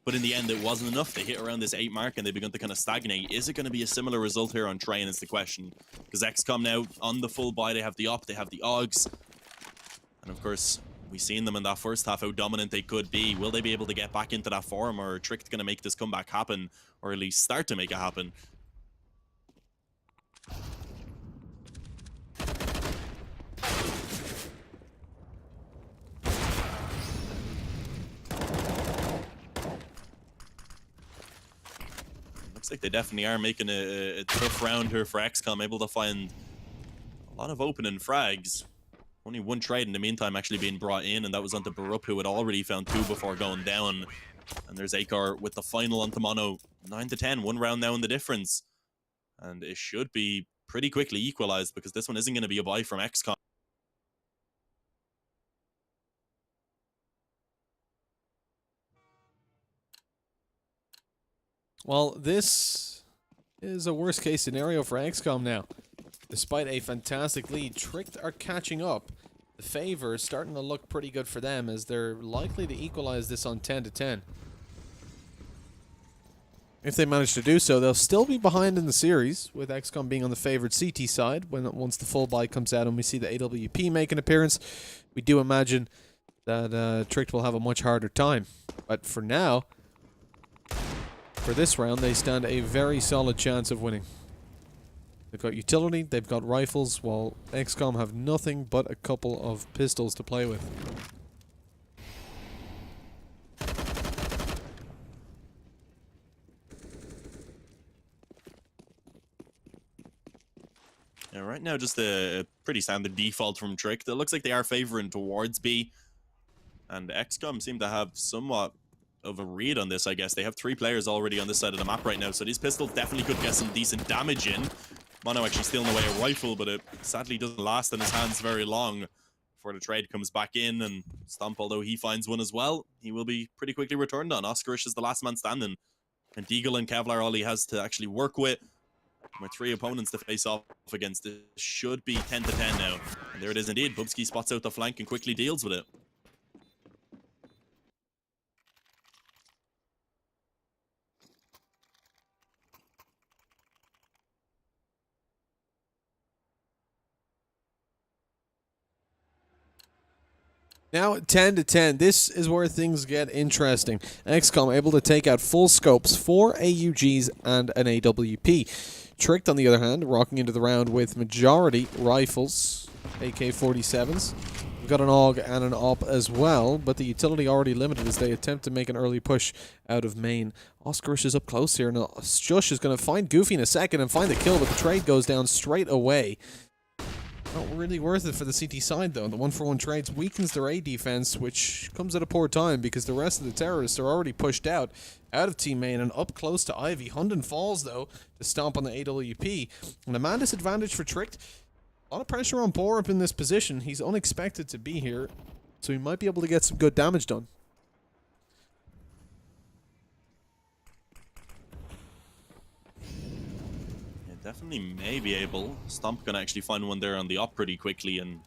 But in the end, it wasn't enough. They hit around this 8 mark, and they begun to kind of stagnate. Is it going to be a similar result here on Train is the question. Because x-kom now, on the full buy, they have the op, they have the Augs. And of course, we've seen them in that first half, how dominant they could be. Will they be able to get back into that form, or are Tricked going to make this comeback happen, or at least start to make it happen? Looks like they definitely are making a tough round here for x-kom, able to find a lot of opening frags. Only 1 trade in the meantime actually being brought in, and that was onto Barup, who had already found 2 before going down. And there's Akar with the final onto Mono. 9 to 10, 1 round now in the difference. And it should be pretty quickly equalized, because this one isn't going to be a buy from x-kom. Well, this is a worst case scenario for x-kom now. Despite a fantastic lead, Tricked are catching up. The favor is starting to look pretty good for them, as they're likely to equalize this on 10 to 10. If they manage to do so, they'll still be behind in the series, with x-kom being on the favored CT side once the full buy comes out and we see the AWP make an appearance. We do imagine that Tricked will have a much harder time. But for now, for this round, they stand a very solid chance of winning. They've got utility, they've got rifles, while x-kom have nothing but a couple of pistols to play with. Yeah, right now just a pretty standard default from Tricked. It looks like they are favoring towards B. And x-kom seem to have somewhat of a read on this, I guess. They have 3 players already on this side of the map right now, so these pistols definitely could get some decent damage in. Mono actually stealing away a rifle, but it sadly doesn't last in his hands very long before the trade comes back in. And Stomp, although he finds one as well, he will be pretty quickly returned on. Oscarish is the last man standing. And Deagle and Kevlar, all he has to actually work with 3 opponents to face off against, it should be 10 to 10 now. And there it is indeed. Bubsky spots out the flank and quickly deals with it. Now 10 to 10. This is where things get interesting. x-kom able to take out full scopes, 4 AUGs and an AWP. Tricked, on the other hand, rocking into the round with majority rifles, AK-47s. We've got an AUG and an op as well, but the utility already limited as they attempt to make an early push out of main. Oscarish is up close here, and Shush is going to find Goofy in a second and find the kill, but the trade goes down straight away. Not really worth it for the CT side, though. The 1-for-1 trades weakens their A defense, which comes at a poor time because the rest of the terrorists are already pushed out of team main and up close to Ivy. Hunden falls, though, to stomp on the AWP. And a man disadvantage for Tricked. A lot of pressure on Borup in this position. He's unexpected to be here, so he might be able to get some good damage done. Definitely may be able. Stomp can actually find one there on the op pretty quickly, and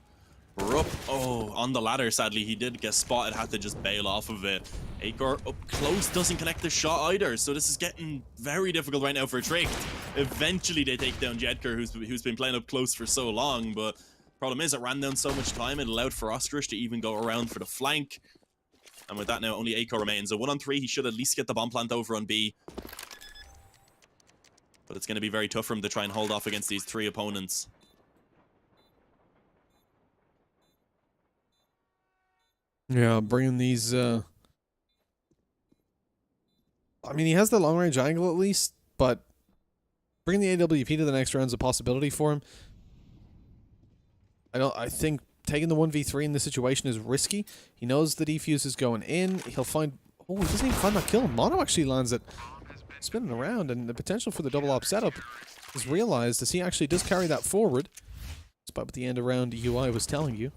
Barup, on the ladder, sadly, he did get spotted, had to just bail off of it. Akar up close, doesn't connect the shot either, so this is getting very difficult right now for Tricked. Eventually they take down Jedker, who's been playing up close for so long, but problem is it ran down so much time, it allowed for Oscarish to even go around for the flank. And with that now, only Akar remains. So 1-on-3, he should at least get the bomb plant over on B. But it's going to be very tough for him to try and hold off against these 3 opponents. Yeah, bringing these... I mean, he has the long-range angle at least, but bringing the AWP to the next round is a possibility for him. I think taking the 1v3 in this situation is risky. He knows the defuse is going in. He'll find... Oh, he doesn't even find that kill. Mono actually lands it. Spinning around, and the potential for the double op setup is realized as he actually does carry that forward, despite what the end around UI was telling you.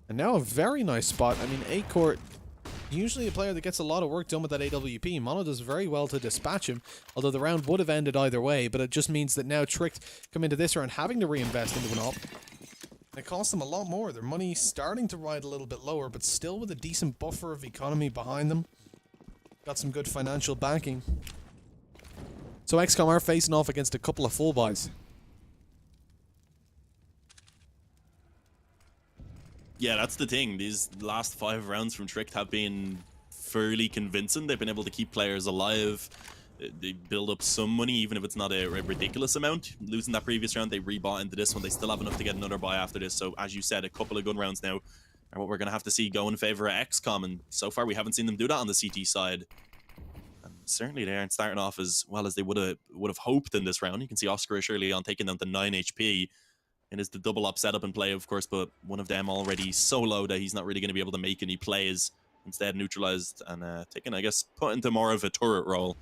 And now a very nice spot. I mean, Akor usually a player that gets a lot of work done with that AWP. Mono does very well to dispatch him, although the round would have ended either way, but it just means that now Tricked come into this round having to reinvest into an op. It costs them a lot more. Their money's starting to ride a little bit lower, but still with a decent buffer of economy behind them. Got some good financial backing. So x-kom are facing off against a couple of full buys. Yeah, that's the thing. These last 5 rounds from Tricked have been fairly convincing. They've been able to keep players alive. They build up some money, even if it's not a ridiculous amount. Losing that previous round, they rebought into this one. They still have enough to get another buy after this. So, as you said, a couple of good rounds now are what we're going to have to see go in favor of x-kom. And so far, we haven't seen them do that on the CT side. And certainly, they aren't starting off as well as they would have hoped in this round. You can see Oscarish early on taking down to 9 HP. It is the double up setup and play, of course, but one of them already so low that he's not really going to be able to make any plays. Instead, neutralized and taken, I guess, put into more of a turret role.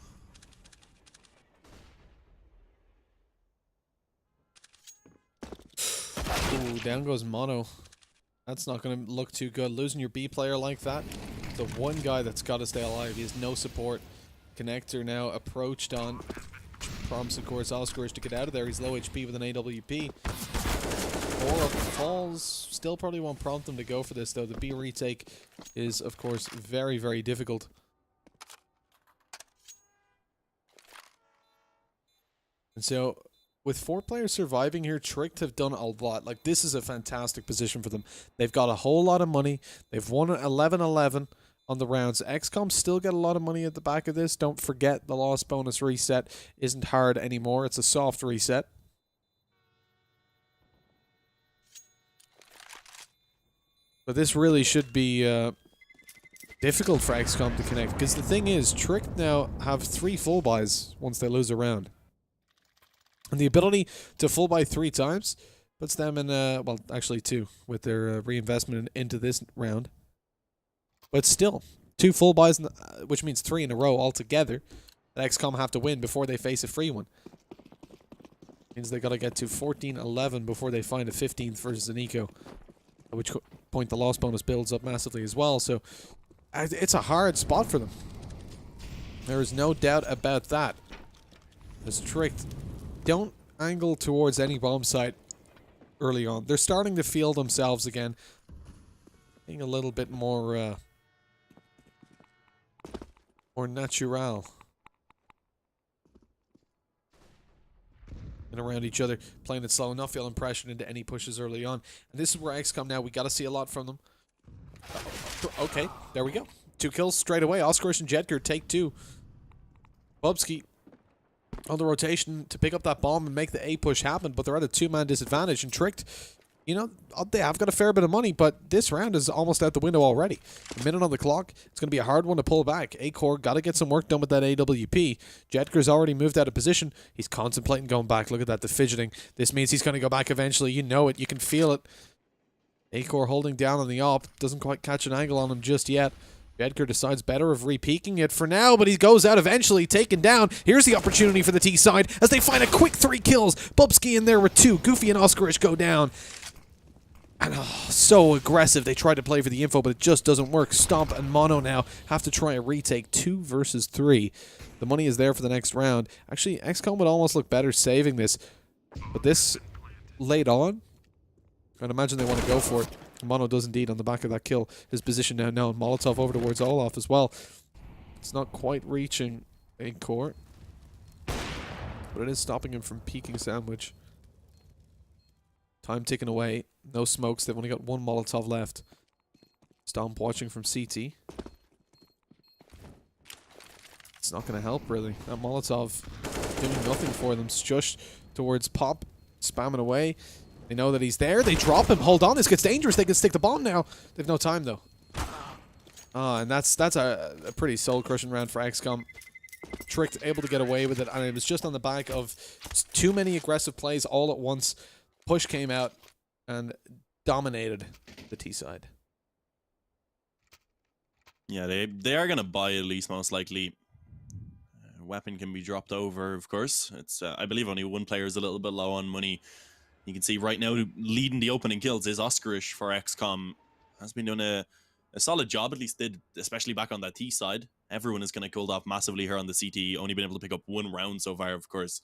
Ooh, down goes Mono. That's not going to look too good. Losing your B player like that. The one guy that's got to stay alive. He has no support. Connector now approached on. Prompts, of course, Oscarish to get out of there. He's low HP with an AWP. 4 up falls. Still probably won't prompt them to go for this, though. The B retake is, of course, very, very difficult. And so, with 4 players surviving here, Tricked have done a lot. Like, this is a fantastic position for them. They've got a whole lot of money. They've won 11-11 on the rounds. x-kom still get a lot of money at the back of this. Don't forget the loss bonus reset isn't hard anymore. It's a soft reset. But this really should be difficult for x-kom to connect. Because the thing is, Tricked now have 3 full buys once they lose a round. And the ability to full buy 3 times puts them in, well, actually 2 with their reinvestment into this round. But still, 2 full buys, which means 3 in a row altogether, that x-kom have to win before they face a free one. Means they got to get to 14-11 before they find a 15th versus an eco. At which point the loss bonus builds up massively as well. So it's a hard spot for them. There is no doubt about that. As Tricked don't angle towards any bomb site early on. They're starting to feel themselves again. Being a little bit more natural. And around each other, playing it slow, not feeling pressured into any pushes early on. And this is where x-kom now, we got to see a lot from them. Okay, there we go. 2 kills straight away. Oscarish and Jedgar take 2. Bubsky on the rotation to pick up that bomb and make the A push happen, but they're at a 2-man disadvantage. And Tricked, you know, they have got a fair bit of money, but this round is almost out the window already. A minute on the clock. It's going to be a hard one to pull back. A-Core got to get some work done with that AWP. Jedgar's already moved out of position. He's contemplating going back. Look at that, the fidgeting. This means he's going to go back eventually. You know it. You can feel it. A-Core holding down on the op. Doesn't quite catch an angle on him just yet. Jedgar decides better of re-peeking it for now, but he goes out eventually, taken down. Here's the opportunity for the T side as they find a quick 3 kills. Bubsky in there with 2. Goofy and Oscarish go down. And so aggressive. They try to play for the info, but it just doesn't work. Stomp and Mono now have to try a retake. 2 versus 3. The money is there for the next round. Actually, x-kom would almost look better saving this. But this late on, I'd imagine they want to go for it. Mono does indeed on the back of that kill. His position now known. Molotov over towards Olaf as well. It's not quite reaching A-Core, but it is stopping him from peeking sandwich. Time ticking away. No smokes. They've only got 1 Molotov left. Stomp watching from CT. It's not going to help, really. That Molotov doing nothing for them. It's just towards Pop. Spamming away. They know that he's there. They drop him. Hold on. This gets dangerous. They can stick the bomb now. They've no time, though. And that's a pretty soul-crushing round for x-kom. Tricked, able to get away with it. And it was just on the back of too many aggressive plays all at once. Push came out and dominated the T side. Yeah, they are going to buy at least, most likely. Weapon can be dropped over, of course. It's I believe only 1 player is a little bit low on money. You can see right now leading the opening kills is Oscarish for x-kom. Has been doing a a solid job, at least did, especially back on that T side. Everyone is kind of cooled off massively here on the CT, only been able to pick up 1 round so far, of course.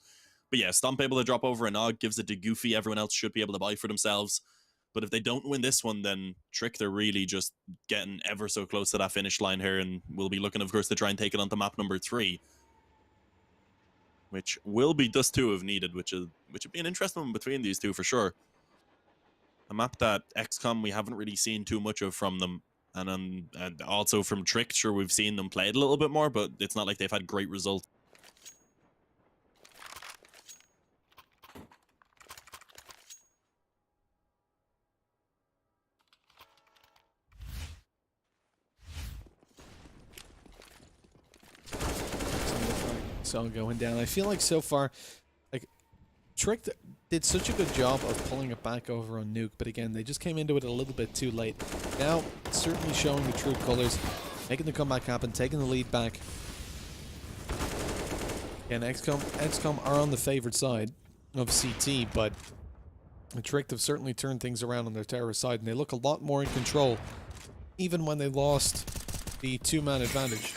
But yeah, Stomp able to drop over a Nog, gives it to Goofy. Everyone else should be able to buy for themselves. But if they don't win this one, then Trick, they're really just getting ever so close to that finish line here, and we'll be looking, of course, to try and take it onto map number 3. Which will be Dust 2 if needed, which would be an interesting one between these two for sure. A map that x-kom we haven't really seen too much of from them. And also from Trick, sure, we've seen them play it a little bit more, but it's not like they've had great results. So going down. I feel like so far, like, Trick did such a good job of pulling it back over on Nuke, but again, they just came into it a little bit too late. Now, certainly showing the true colors, making the comeback happen, taking the lead back. Again, x-kom are on the favored side of CT, but Trick have certainly turned things around on their terror side, and they look a lot more in control, even when they lost the 2-man advantage.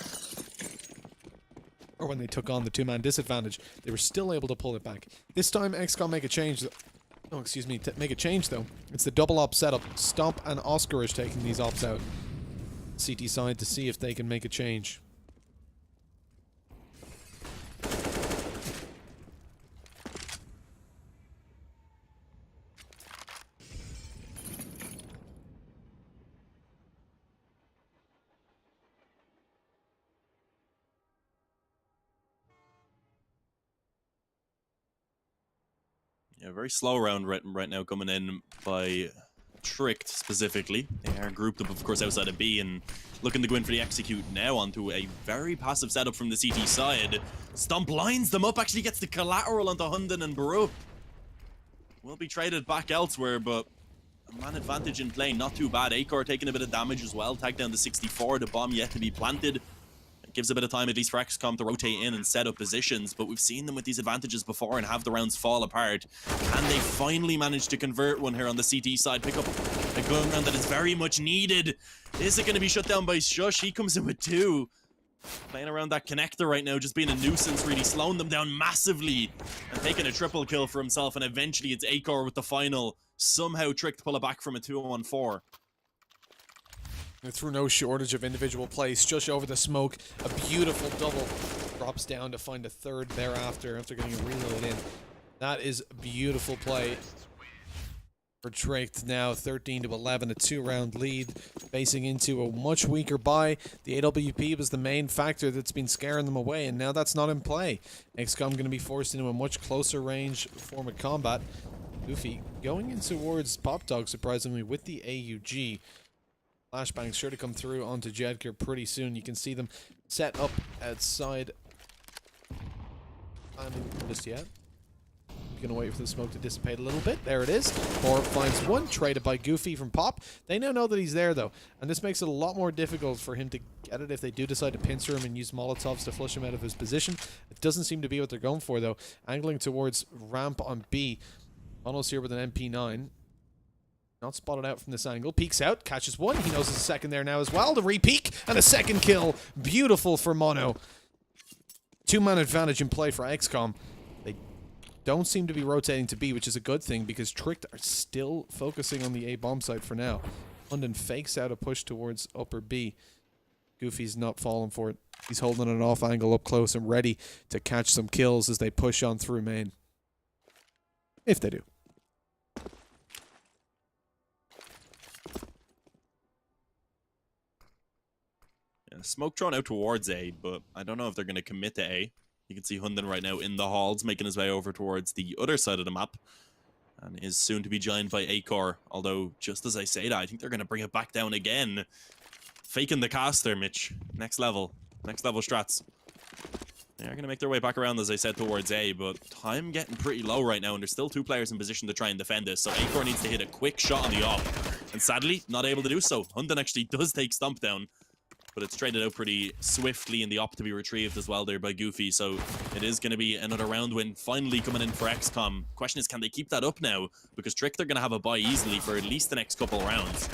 Or when they took on the 2-man disadvantage, they were still able to pull it back. This time, x-kom make a change. Oh, excuse me, make a change though. It's the double op setup. Stomp and Oscarish taking these ops out. CT side to see if they can make a change. Yeah, very slow round right now coming in by Tricked specifically. They are grouped up, of course, outside of B and looking to go in for the execute now onto a very passive setup from the CT side. Stomp lines them up, actually gets the collateral onto Hunden and Baru. Will be traded back elsewhere, but a man advantage in play, not too bad. Acor taking a bit of damage as well, tagged down to 64, the bomb yet to be planted. It gives a bit of time, at least for x-kom, to rotate in and set up positions, but we've seen them with these advantages before and have the rounds fall apart. Can they finally manage to convert one here on the CT side, pick up a gun round that is very much needed? Is it going to be shut down by Shush? He comes in with 2. Playing around that connector right now, just being a nuisance, really slowing them down massively and taking a triple kill for himself, and eventually it's Acor with the final. Somehow Trick to pull it back from a 2-on-4. Through no shortage of individual plays, just over the smoke, a beautiful double. Drops down to find a third thereafter after getting a reload in. That is a beautiful play for Tricked. Now 13-11, a 2-round lead, facing into a much weaker buy. The AWP was the main factor that's been scaring them away, and now that's not in play. x-kom going to be forced into a much closer range form of combat. Goofy going in towards Pop Dog, surprisingly, with the AUG. Flashbangs sure to come through onto Jedker pretty soon. You can see them set up outside. I'm just yet. Gonna wait for the smoke to dissipate a little bit. There it is. Or finds one, traded by Goofy from Pop. They now know that he's there though, and this makes it a lot more difficult for him to get it if they do decide to pincer him and use Molotovs to flush him out of his position. It doesn't seem to be what they're going for though. Angling towards ramp on B. Mono's here with an MP9. Not spotted out from this angle. Peeks out, catches one. He knows there's a second there now as well. The re-peek and a second kill. Beautiful for Mono. 2-man advantage in play for x-kom. They don't seem to be rotating to B, which is a good thing because Tricked are still focusing on the A bomb site for now. London fakes out a push towards upper B. Goofy's not falling for it. He's holding an off angle up close and ready to catch some kills as they push on through main. If they do. Smoke drawn out towards A, but I don't know if they're going to commit to A. You can see Hunden right now in the halls, making his way over towards the other side of the map, and is soon to be joined by Acor. Although, just as I say that, I think they're going to bring it back down again. Faking the cast there, Mitch. Next level strats. They're going to make their way back around, as I said, towards A, but time getting pretty low right now, and there's still 2 players in position to try and defend this, so Acor needs to hit a quick shot on the op, and sadly, not able to do so. Hunden actually does take Stomp down, but it's traded out pretty swiftly in the op to be retrieved as well there by Goofy, so it is going to be another round win finally coming in for x-kom. Question is, can they keep that up now? Because Trick, they're going to have a buy easily for at least the next couple rounds.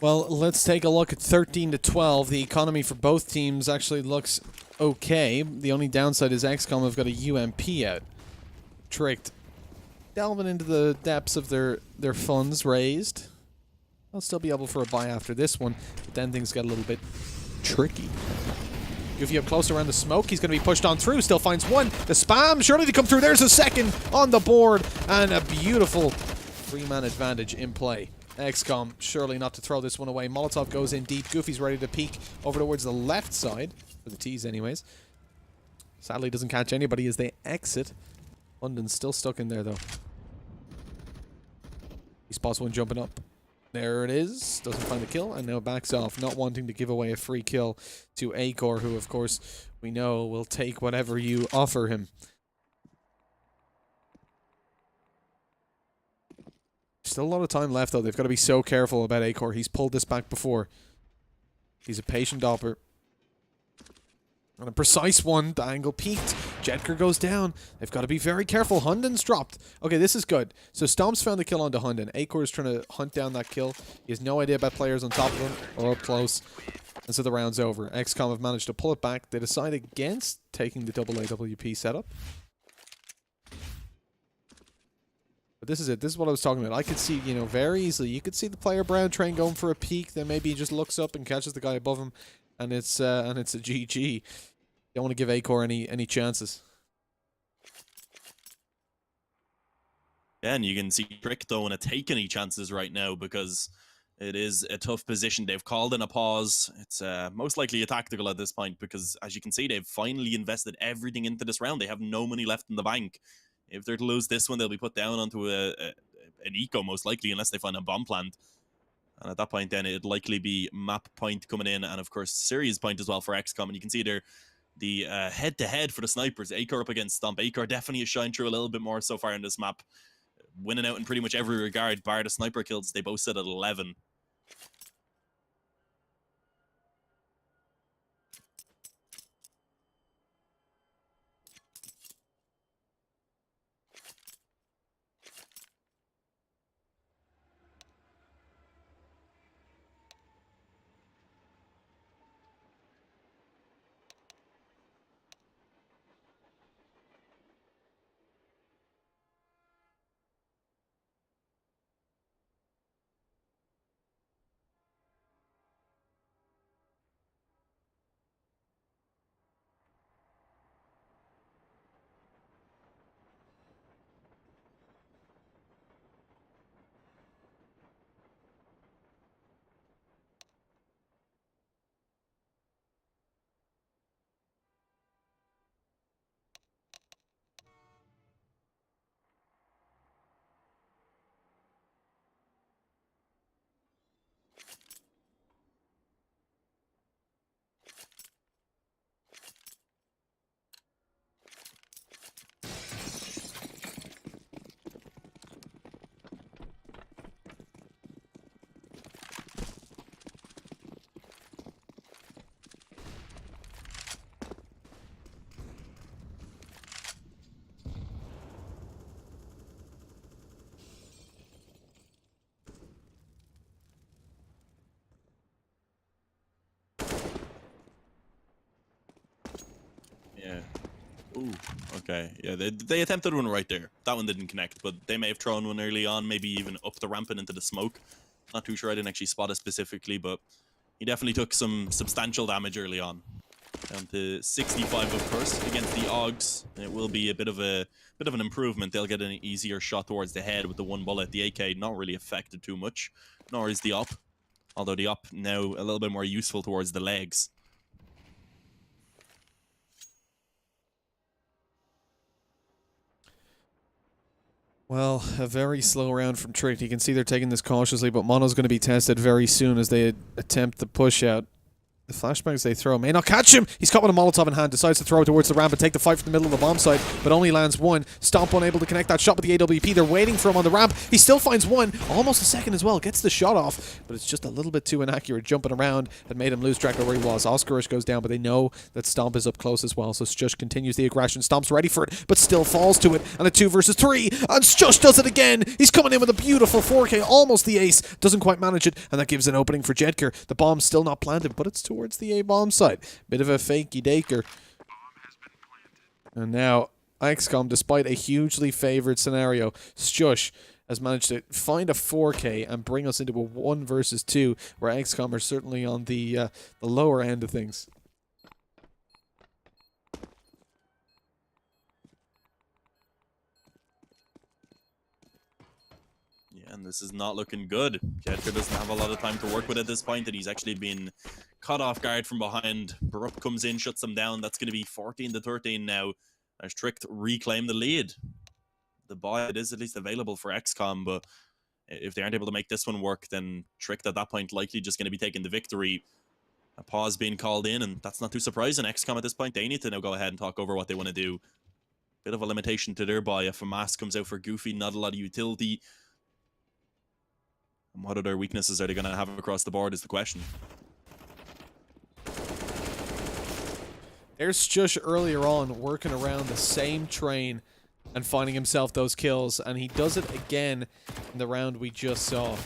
Well, let's take a look at 13 to 12. The economy for both teams actually looks okay. The only downside is x-kom have got a UMP out. Tricked. Delving into the depths of their funds raised. They'll still be able for a buy after this one, but then things get a little bit tricky. Goofy up close around the smoke. He's going to be pushed on through. Still finds one. The spam, surely to come through. There's a second on the board, and a beautiful three-man advantage in play. x-kom, surely not to throw this one away. Molotov goes in deep. Goofy's ready to peek over towards the left side, for the T's anyways. Sadly doesn't catch anybody as they exit. London's still stuck in there though. He spots one jumping up. There it is. Doesn't find the kill and now backs off, not wanting to give away a free kill to Acor, who of course we know will take whatever you offer him. Still a lot of time left though. They've got to be so careful about Acor. He's pulled this back before. He's a patient opper. And a precise one. The angle peaked. Jedker goes down. They've got to be very careful. Hunden's dropped. Okay, this is good. So Stomp's found the kill onto Hunden. Acor is trying to hunt down that kill. He has no idea about players on top of him or up close. And so the round's over. x-kom have managed to pull it back. They decide against taking the double AWP setup. But this is it. This is what I was talking about. I could see, you know, very easily. You could see the player Brown train going for a peek. Then maybe he just looks up and catches the guy above him, and it's a GG. Don't want to give Acor any chances. Yeah, and you can see Trick don't want to take any chances right now because it is a tough position. They've called in a pause. It's most likely a tactical at this point because, as you can see, they've finally invested everything into this round. They have no money left in the bank. If they're to lose this one, they'll be put down onto an eco, most likely, unless they find a bomb plant. And at that point, then, it'd likely be map point coming in, and, of course, series point as well for x-kom. And you can see there the head-to-head for the snipers. Acor up against Stomp. Acor definitely has shined through a little bit more so far in this map. Winning out in pretty much every regard, bar the sniper kills. They both sit at 11. Yeah. Ooh, okay. Yeah, they attempted one right there. That one didn't connect, but they may have thrown one early on, maybe even up the ramp and into the smoke. Not too sure. I didn't actually spot it specifically, but he definitely took some substantial damage early on. Down to 65, of course, against the Augs. It will be a bit of an improvement. They'll get an easier shot towards the head with the one bullet. The AK not really affected too much, nor is the op. Although the op now a little bit more useful towards the legs. Well, a very slow round from Trick. You can see they're taking this cautiously, but Mono's going to be tested very soon as they attempt the push out. The flashbangs they throw may not catch him. He's caught with a Molotov in hand, decides to throw it towards the ramp and take the fight from the middle of the bomb site, but only lands one. Stomp unable to connect that shot with the AWP. They're waiting for him on the ramp. He still finds one, almost a second as well. Gets the shot off, but it's just a little bit too inaccurate. Jumping around had made him lose track of where he was. Oscarish goes down, but they know that Stomp is up close as well, so Stush continues the aggression. Stomp's ready for it, but still falls to it. And a 2 versus 3, and Stush does it again. He's coming in with a beautiful 4K, almost the ace. Doesn't quite manage it, and that gives an opening for Jedker. The bomb's still not planted, but it's towards the A-bomb side. Bit of a fakey daker. And now x-kom, despite a hugely favored scenario, Stush has managed to find a 4K and bring us into a 1 versus 2, where x-kom are certainly on the lower end of things. And this is not looking good. Jedker doesn't have a lot of time to work with at this point, and he's actually been caught off guard from behind. Baruch comes in, shuts them down. That's going to be 14-13 now. As Trick reclaim the lead. The buy, it is at least available for x-kom, but if they aren't able to make this one work, then Trick at that point likely just going to be taking the victory. A pause being called in, and that's not too surprising. x-kom at this point, they need to now go ahead and talk over what they want to do. Bit of a limitation to their buy. If FAMAS comes out for Goofy, not a lot of utility. And what other weaknesses are they going to have across the board is the question. There's Stush earlier on working around the same train and finding himself those kills, and he does it again in the round we just saw.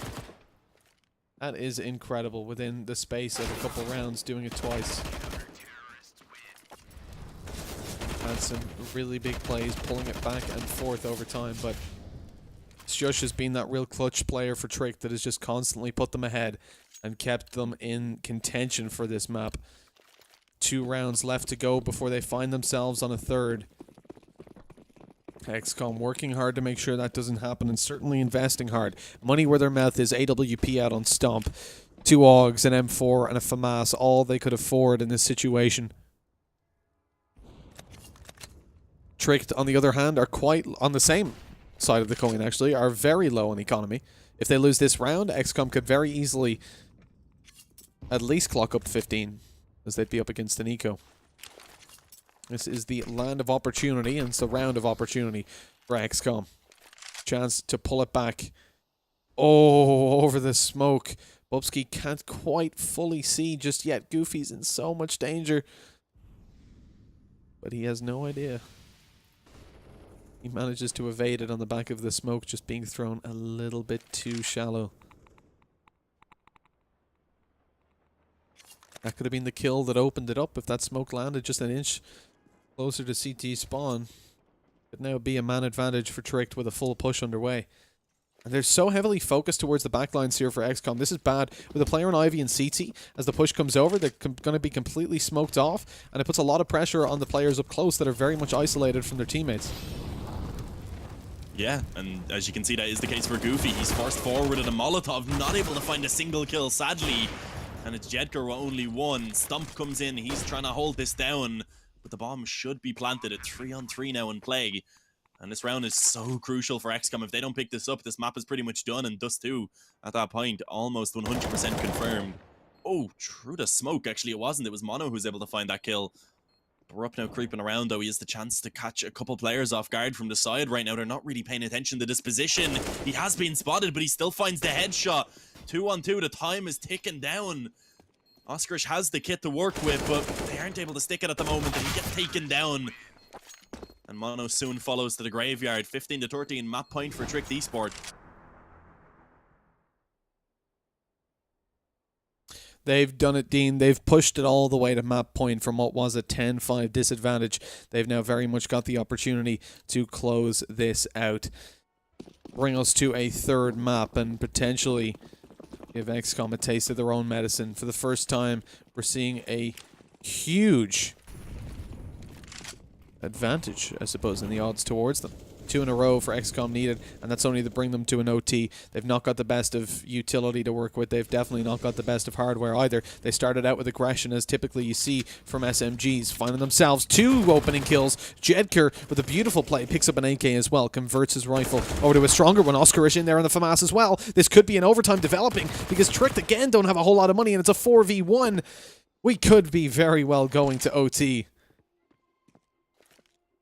That is incredible, within the space of a couple rounds, doing it twice. Had some really big plays, pulling it back and forth over time, but Stush has been that real clutch player for Trick that has just constantly put them ahead and kept them in contention for this map. 2 rounds left to go before they find themselves on a third. x-kom working hard to make sure that doesn't happen, and certainly investing hard. Money where their mouth is. AWP out on Stomp. 2 AUGs, an M4, and a FAMAS. All they could afford in this situation. Tricked, on the other hand, are quite on the same side of the coin, actually, are very low on economy. If they lose this round, x-kom could very easily at least clock up 15, as they'd be up against an eco. This is the land of opportunity, and it's the round of opportunity for x-kom. Chance to pull it back. Oh, over the smoke. Bubsky can't quite fully see just yet. Goofy's in so much danger. But he has no idea. He manages to evade it on the back of the smoke, just being thrown a little bit too shallow. That could have been the kill that opened it up if that smoke landed just an inch closer to CT spawn. Could now be a man advantage for Tricked with a full push underway. And they're so heavily focused towards the backlines here for x-kom. This is bad. With a player on Ivy and CT, as the push comes over, they're going to be completely smoked off, and it puts a lot of pressure on the players up close that are very much isolated from their teammates. Yeah, and as you can see, that is the case for Goofy. He's forced forward at a Molotov, not able to find a single kill, sadly. And it's Jedker with only 1. Stump comes in, he's trying to hold this down, but the bomb should be planted at 3-on-3 now in play. And this round is so crucial for x-kom. If they don't pick this up, this map is pretty much done, and Dust 2, at that point, almost 100% confirmed. Oh, through the smoke, actually it wasn't. It was Mono who was able to find that kill. Baruch now creeping around, though. He has the chance to catch a couple players off guard from the side right now. They're not really paying attention to this position. He has been spotted, but he still finds the headshot. 2-on-2, the time is ticking down. Oscarish has the kit to work with, but they aren't able to stick it at the moment, and he gets taken down. And Mono soon follows to the graveyard. 15-13 map point for Trick Esport. They've done it, Dean. They've pushed it all the way to map point from what was a 10-5 disadvantage. They've now very much got the opportunity to close this out. Bring us to a third map and potentially give x-kom a taste of their own medicine. For the first time, we're seeing a huge advantage, I suppose, in the odds towards them. 2 in a row for x-kom needed, and that's only to bring them to an OT. They've not got the best of utility to work with. They've definitely not got the best of hardware either. They started out with aggression, as typically you see from SMGs, finding themselves 2 opening kills. Jedker, with a beautiful play, picks up an AK as well, converts his rifle over to a stronger one. Oscarish in there on the FAMAS as well. This could be an overtime developing, because Tricked again don't have a whole lot of money, and it's a 4v1. We could be very well going to OT.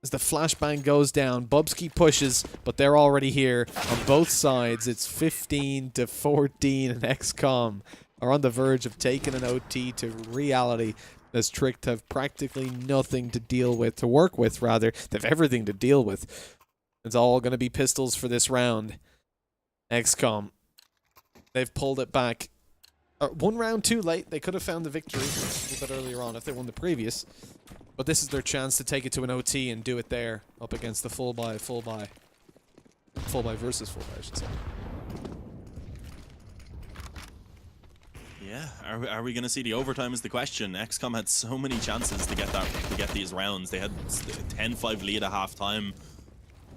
As the flashbang goes down, Bubsky pushes, but they're already here on both sides. It's 15-14, and x-kom are on the verge of taking an OT to reality, as Tricked have practically nothing to work with, rather. They have everything to deal with. It's all going to be pistols for this round. x-kom, they've pulled it back. 1 round too late. They could have found the victory a little bit earlier on if they won the previous. But this is their chance to take it to an OT and do it there, up against the full buy versus full buy, I should say. Yeah, are we going to see the overtime is the question. x-kom had so many chances to get these rounds. They had a 10-5 lead at half-time,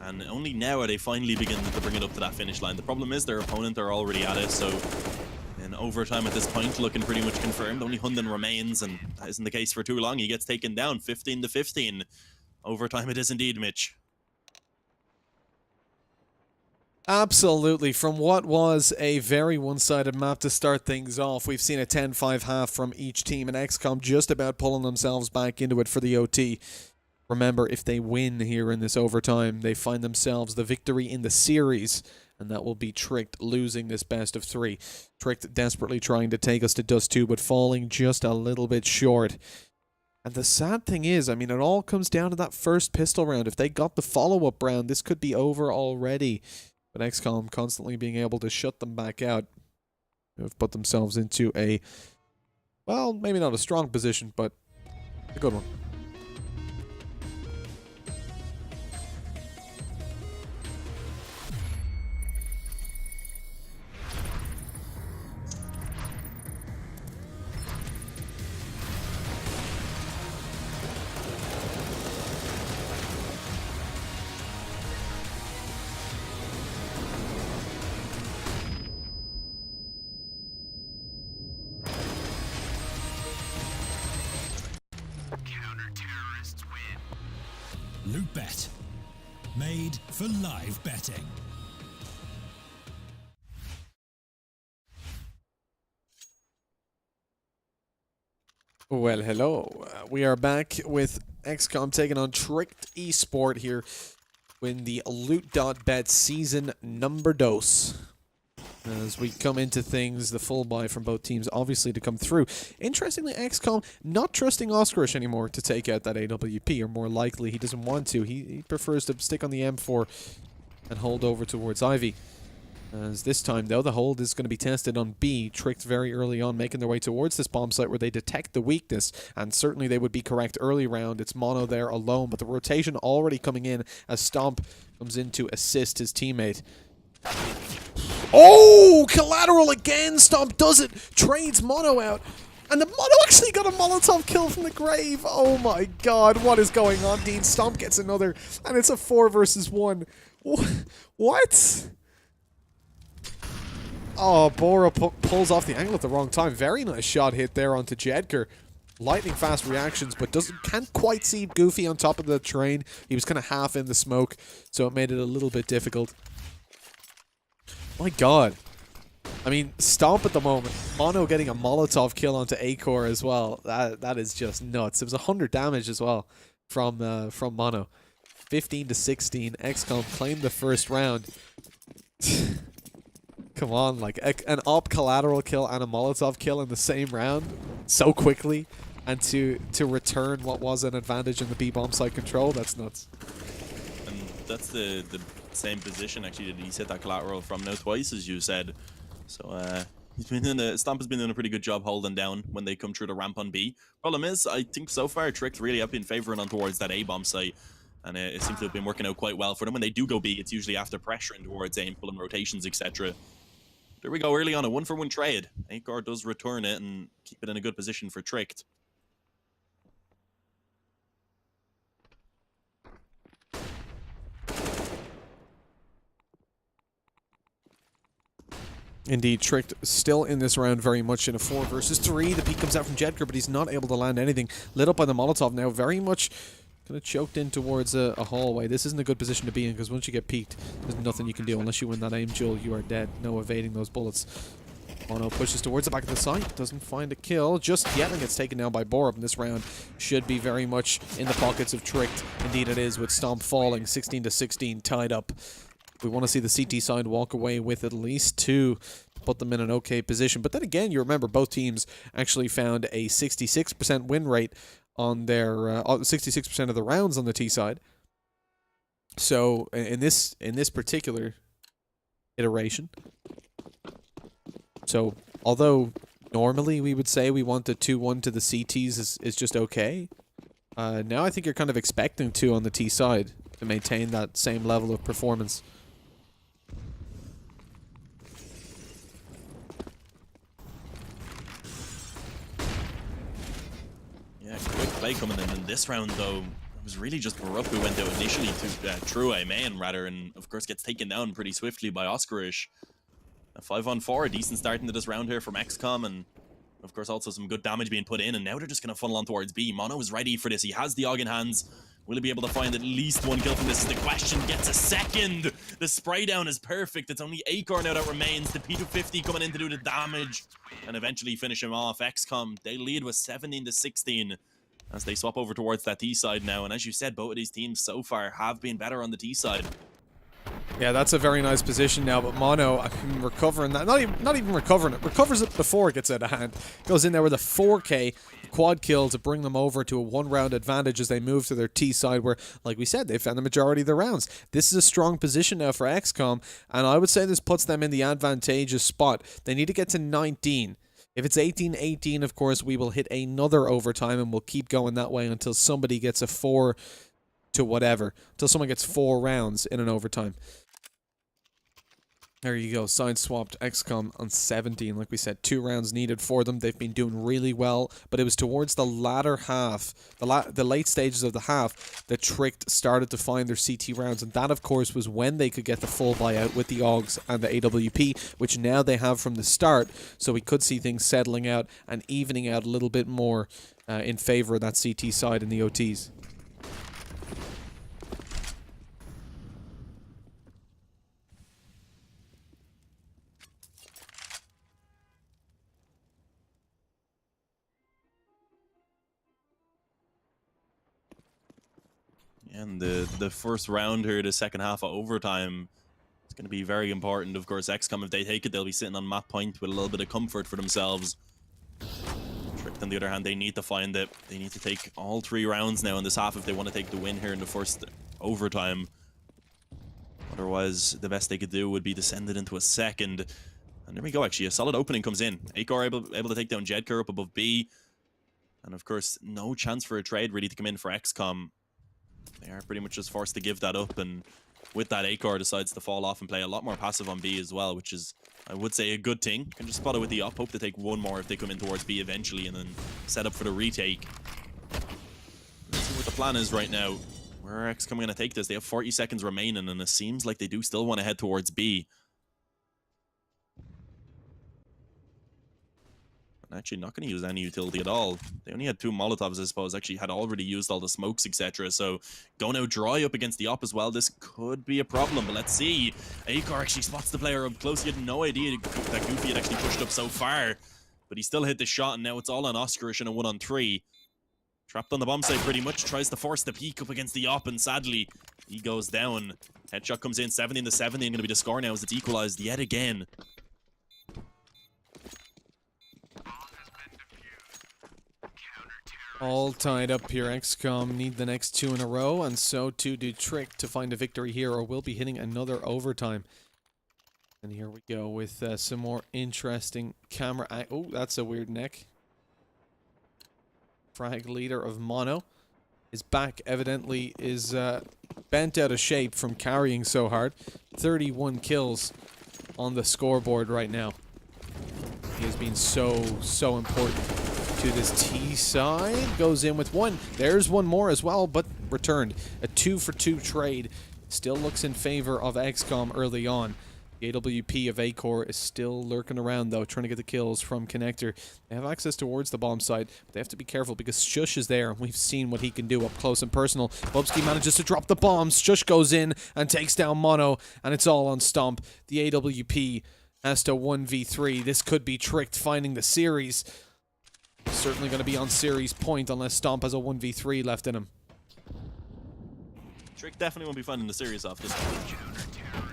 and only now are they finally beginning to bring it up to that finish line. The problem is their opponent are already at it, so in overtime at this point, looking pretty much confirmed. Only Hunden remains, and that isn't the case for too long. He gets taken down, 15-15. Overtime it is indeed, Mitch. Absolutely. From what was a very one-sided map to start things off, we've seen a 10-5 half from each team, and x-kom just about pulling themselves back into it for the OT. Remember, if they win here in this overtime, they find themselves the victory in the series, and that will be Tricked losing this best of 3. Tricked desperately trying to take us to Dust 2, but falling just a little bit short. And the sad thing is, I mean, it all comes down to that first pistol round. If they got the follow-up round, this could be over already. But x-kom constantly being able to shut them back out have put themselves into a, well, maybe not a strong position, but a good one. LOOT.BET. Made for live betting. Well, hello. We are back with x-kom taking on Tricked Esport here in the Loot.BET season number dos. As we come into things, the full buy from both teams obviously to come through. Interestingly, x-kom not trusting Oskarish anymore to take out that AWP, or more likely he doesn't want to. He prefers to stick on the M4 and hold over towards Ivy. As this time, though, the hold is going to be tested on B. Tricked very early on, making their way towards this bomb site where they detect the weakness, and certainly they would be correct early round. It's Mono there alone, but the rotation already coming in as Stomp comes in to assist his teammate. Oh, collateral again. Stomp does it, trades Mono out, and the Mono actually got a Molotov kill from the grave. Oh my god, what is going on, Dean? Stomp gets another, and it's a 4 versus 1. What? Oh, Bora pulls off the angle at the wrong time. Very nice shot hit there onto Jedker. Lightning fast reactions, but can't quite see Goofy on top of the train. He was kind of half in the smoke, so it made it a little bit difficult. My god. I mean, Stomp at the moment. Mono getting a Molotov kill onto A-Core as well. That is just nuts. It was 100 damage as well from Mono. 15-16. x-kom claimed the first round. Come on, like an op collateral kill and a Molotov kill in the same round so quickly, and to return what was an advantage in the B bomb site control, that's nuts. And that's the same position actually that he's hit that collateral from now twice, as you said. So Stomp has been doing a pretty good job holding down when they come through the ramp on B. Problem is, I think so far Tricked really have been favoring on towards that A bomb site, and it seems to have been working out quite well for them. When they do go B, it's usually after pressuring towards A and pulling rotations, etc. There we go, early on a 1-for-1 trade. A-Core does return it and keep it in a good position for Tricked. Indeed, Tricked still in this round very much in a 4 versus 3. The peek comes out from Jedker, but he's not able to land anything. Lit up by the Molotov now, very much kind of choked in towards a hallway. This isn't a good position to be in, because once you get peeked, there's nothing you can do. Unless you win that aim duel, you are dead. No evading those bullets. Mono pushes towards the back of the site, doesn't find a kill just yet, and gets taken down by Borup. And this round should be very much in the pockets of Tricked. Indeed it is, with Stomp falling 16-16 tied up. We want to see the CT side walk away with at least 2 to put them in an okay position. But then again, you remember both teams actually found a 66% win rate on their 66% of the rounds on the T side. So in this particular iteration. So although normally we would say we want a 2-1 to the CTs is just okay, now I think you're kind of expecting 2 on the T side to maintain that same level of performance. Yeah, quick play coming in this round though. It was really just Borup who went out initially to True main rather, and of course gets taken down pretty swiftly by Oscarish. A 5-on-4, a decent start into this round here from x-kom, and of course also some good damage being put in, and now they're just going to funnel on towards B. Mono is ready for this. He has the AUG in hands. Will he be able to find at least 1 kill from this? Is the question. Gets a second. The spray down is perfect. It's only Acorn now that remains. The P250 coming in to do the damage and eventually finish him off. x-kom, they lead with 17-16 as they swap over towards that T side now. And as you said, both of these teams so far have been better on the T side. Yeah, that's a very nice position now, but Mono recovering that. Not even recovering it. Recovers it before it gets out of hand. Goes in there with a 4K quad kill to bring them over to a 1-round advantage as they move to their T side where, like we said, they found the majority of the rounds. This is a strong position now for x-kom, and I would say this puts them in the advantageous spot. They need to get to 19. If it's 18-18, of course, we will hit another overtime, and we'll keep going that way until somebody gets a 4 to whatever. Until someone gets 4 rounds in an overtime. There you go, side swapped x-kom on 17. Like we said, 2 rounds needed for them. They've been doing really well, but it was towards the latter half, the late stages of the half, that Tricked started to find their CT rounds, and that, of course, was when they could get the full buyout with the AUGs and the AWP, which now they have from the start, so we could see things settling out and evening out a little bit more in favor of that CT side in the OTs. And the first round here, the second half of overtime, it's going to be very important. Of course, x-kom, if they take it, they'll be sitting on map point with a little bit of comfort for themselves. Tricked, on the other hand, they need to find it. They need to take all 3 rounds now in this half if they want to take the win here in the first overtime. Otherwise, the best they could do would be to send it into a second. And there we go, actually. A solid opening comes in. Akor able to take down Jedker up above B. And of course, no chance for a trade really to come in for x-kom. They are pretty much just forced to give that up, and with that, Akor decides to fall off and play a lot more passive on B as well, which is, I would say, a good thing. Can just spot it with the up, hope to take 1 more if they come in towards B eventually, and then set up for the retake. Let's see what the plan is right now. Where are x-kom going to take this? They have 40 seconds remaining, and it seems like they do still want to head towards B. Actually not going to use any utility at all. They only had 2 Molotovs, I suppose. Actually had already used all the smokes, etc. So going out dry up against the op as well. This could be a problem, but let's see. Akor actually spots the player up close. He had no idea that Goofy had actually pushed up so far, but he still hit the shot, and now it's all on Oscarish in a 1-on-3. Trapped on the bomb site pretty much. Tries to force the peek up against the op, and sadly he goes down. Headshot comes in, 17-17. Going to be the score now as it's equalized yet again. All tied up here. x-kom need the next 2 in a row, and so too do Trick to find a victory here, or we'll be hitting another overtime. And here we go with some more interesting camera. Oh, that's a weird neck. Frag leader of Mono. His back evidently is bent out of shape from carrying so hard. 31 kills on the scoreboard right now. He has been so important to this T side. Goes in with 1. There's 1 more as well, but returned. A 2-for-2 trade. Still looks in favor of x-kom early on. The AWP of Akor is still lurking around, though, trying to get the kills from Connector. They have access towards the bomb site, but they have to be careful because Shush is there, and we've seen what he can do up close and personal. Bubsky manages to drop the bombs. Shush goes in and takes down Mono, and it's all on Stomp. The AWP has to 1v3. This could be Tricked finding the series. Certainly going to be on series point unless Stomp has a 1v3 left in him. Trick definitely won't be finding the series off this one.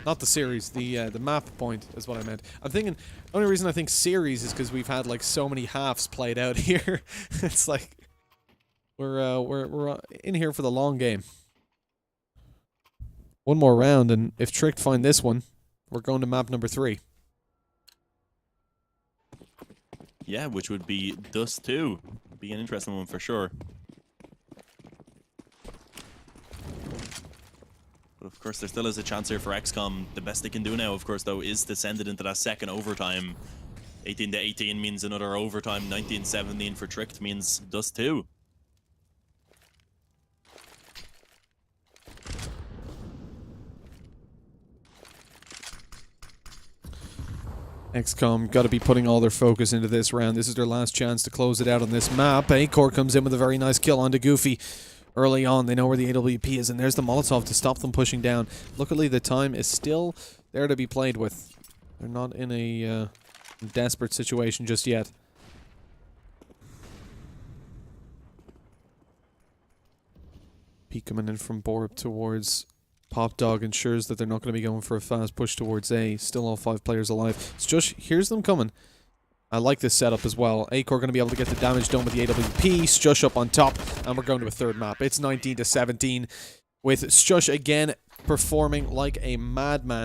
Not the series, the map point is what I meant. I'm thinking, the only reason I think series is because we've had like so many halves played out here. It's like we're in here for the long game. One more round, and if Tricked find this one, we're going to map number 3. Yeah, which would be Dust 2. Be an interesting one for sure. But of course, there still is a chance here for x-kom. The best they can do now, of course, though, is to send it into that second overtime. 18-18 means another overtime. 19-17 for Tricked means Dust 2. x-kom got to be putting all their focus into this round. This is their last chance to close it out on this map. A-Core comes in with a very nice kill onto Goofy. Early on, they know where the AWP is, and there's the Molotov to stop them pushing down. Luckily, the time is still there to be played with. They're not in a desperate situation just yet. Peek coming in from Borb towards Pop Dog ensures that they're not going to be going for a fast push towards A. Still all 5 players alive. Stush hears them coming. I like this setup as well. A-Core going to be able to get the damage done with the AWP. Stush up on top, and we're going to a third map. It's 19-17 with Stush again performing like a madman.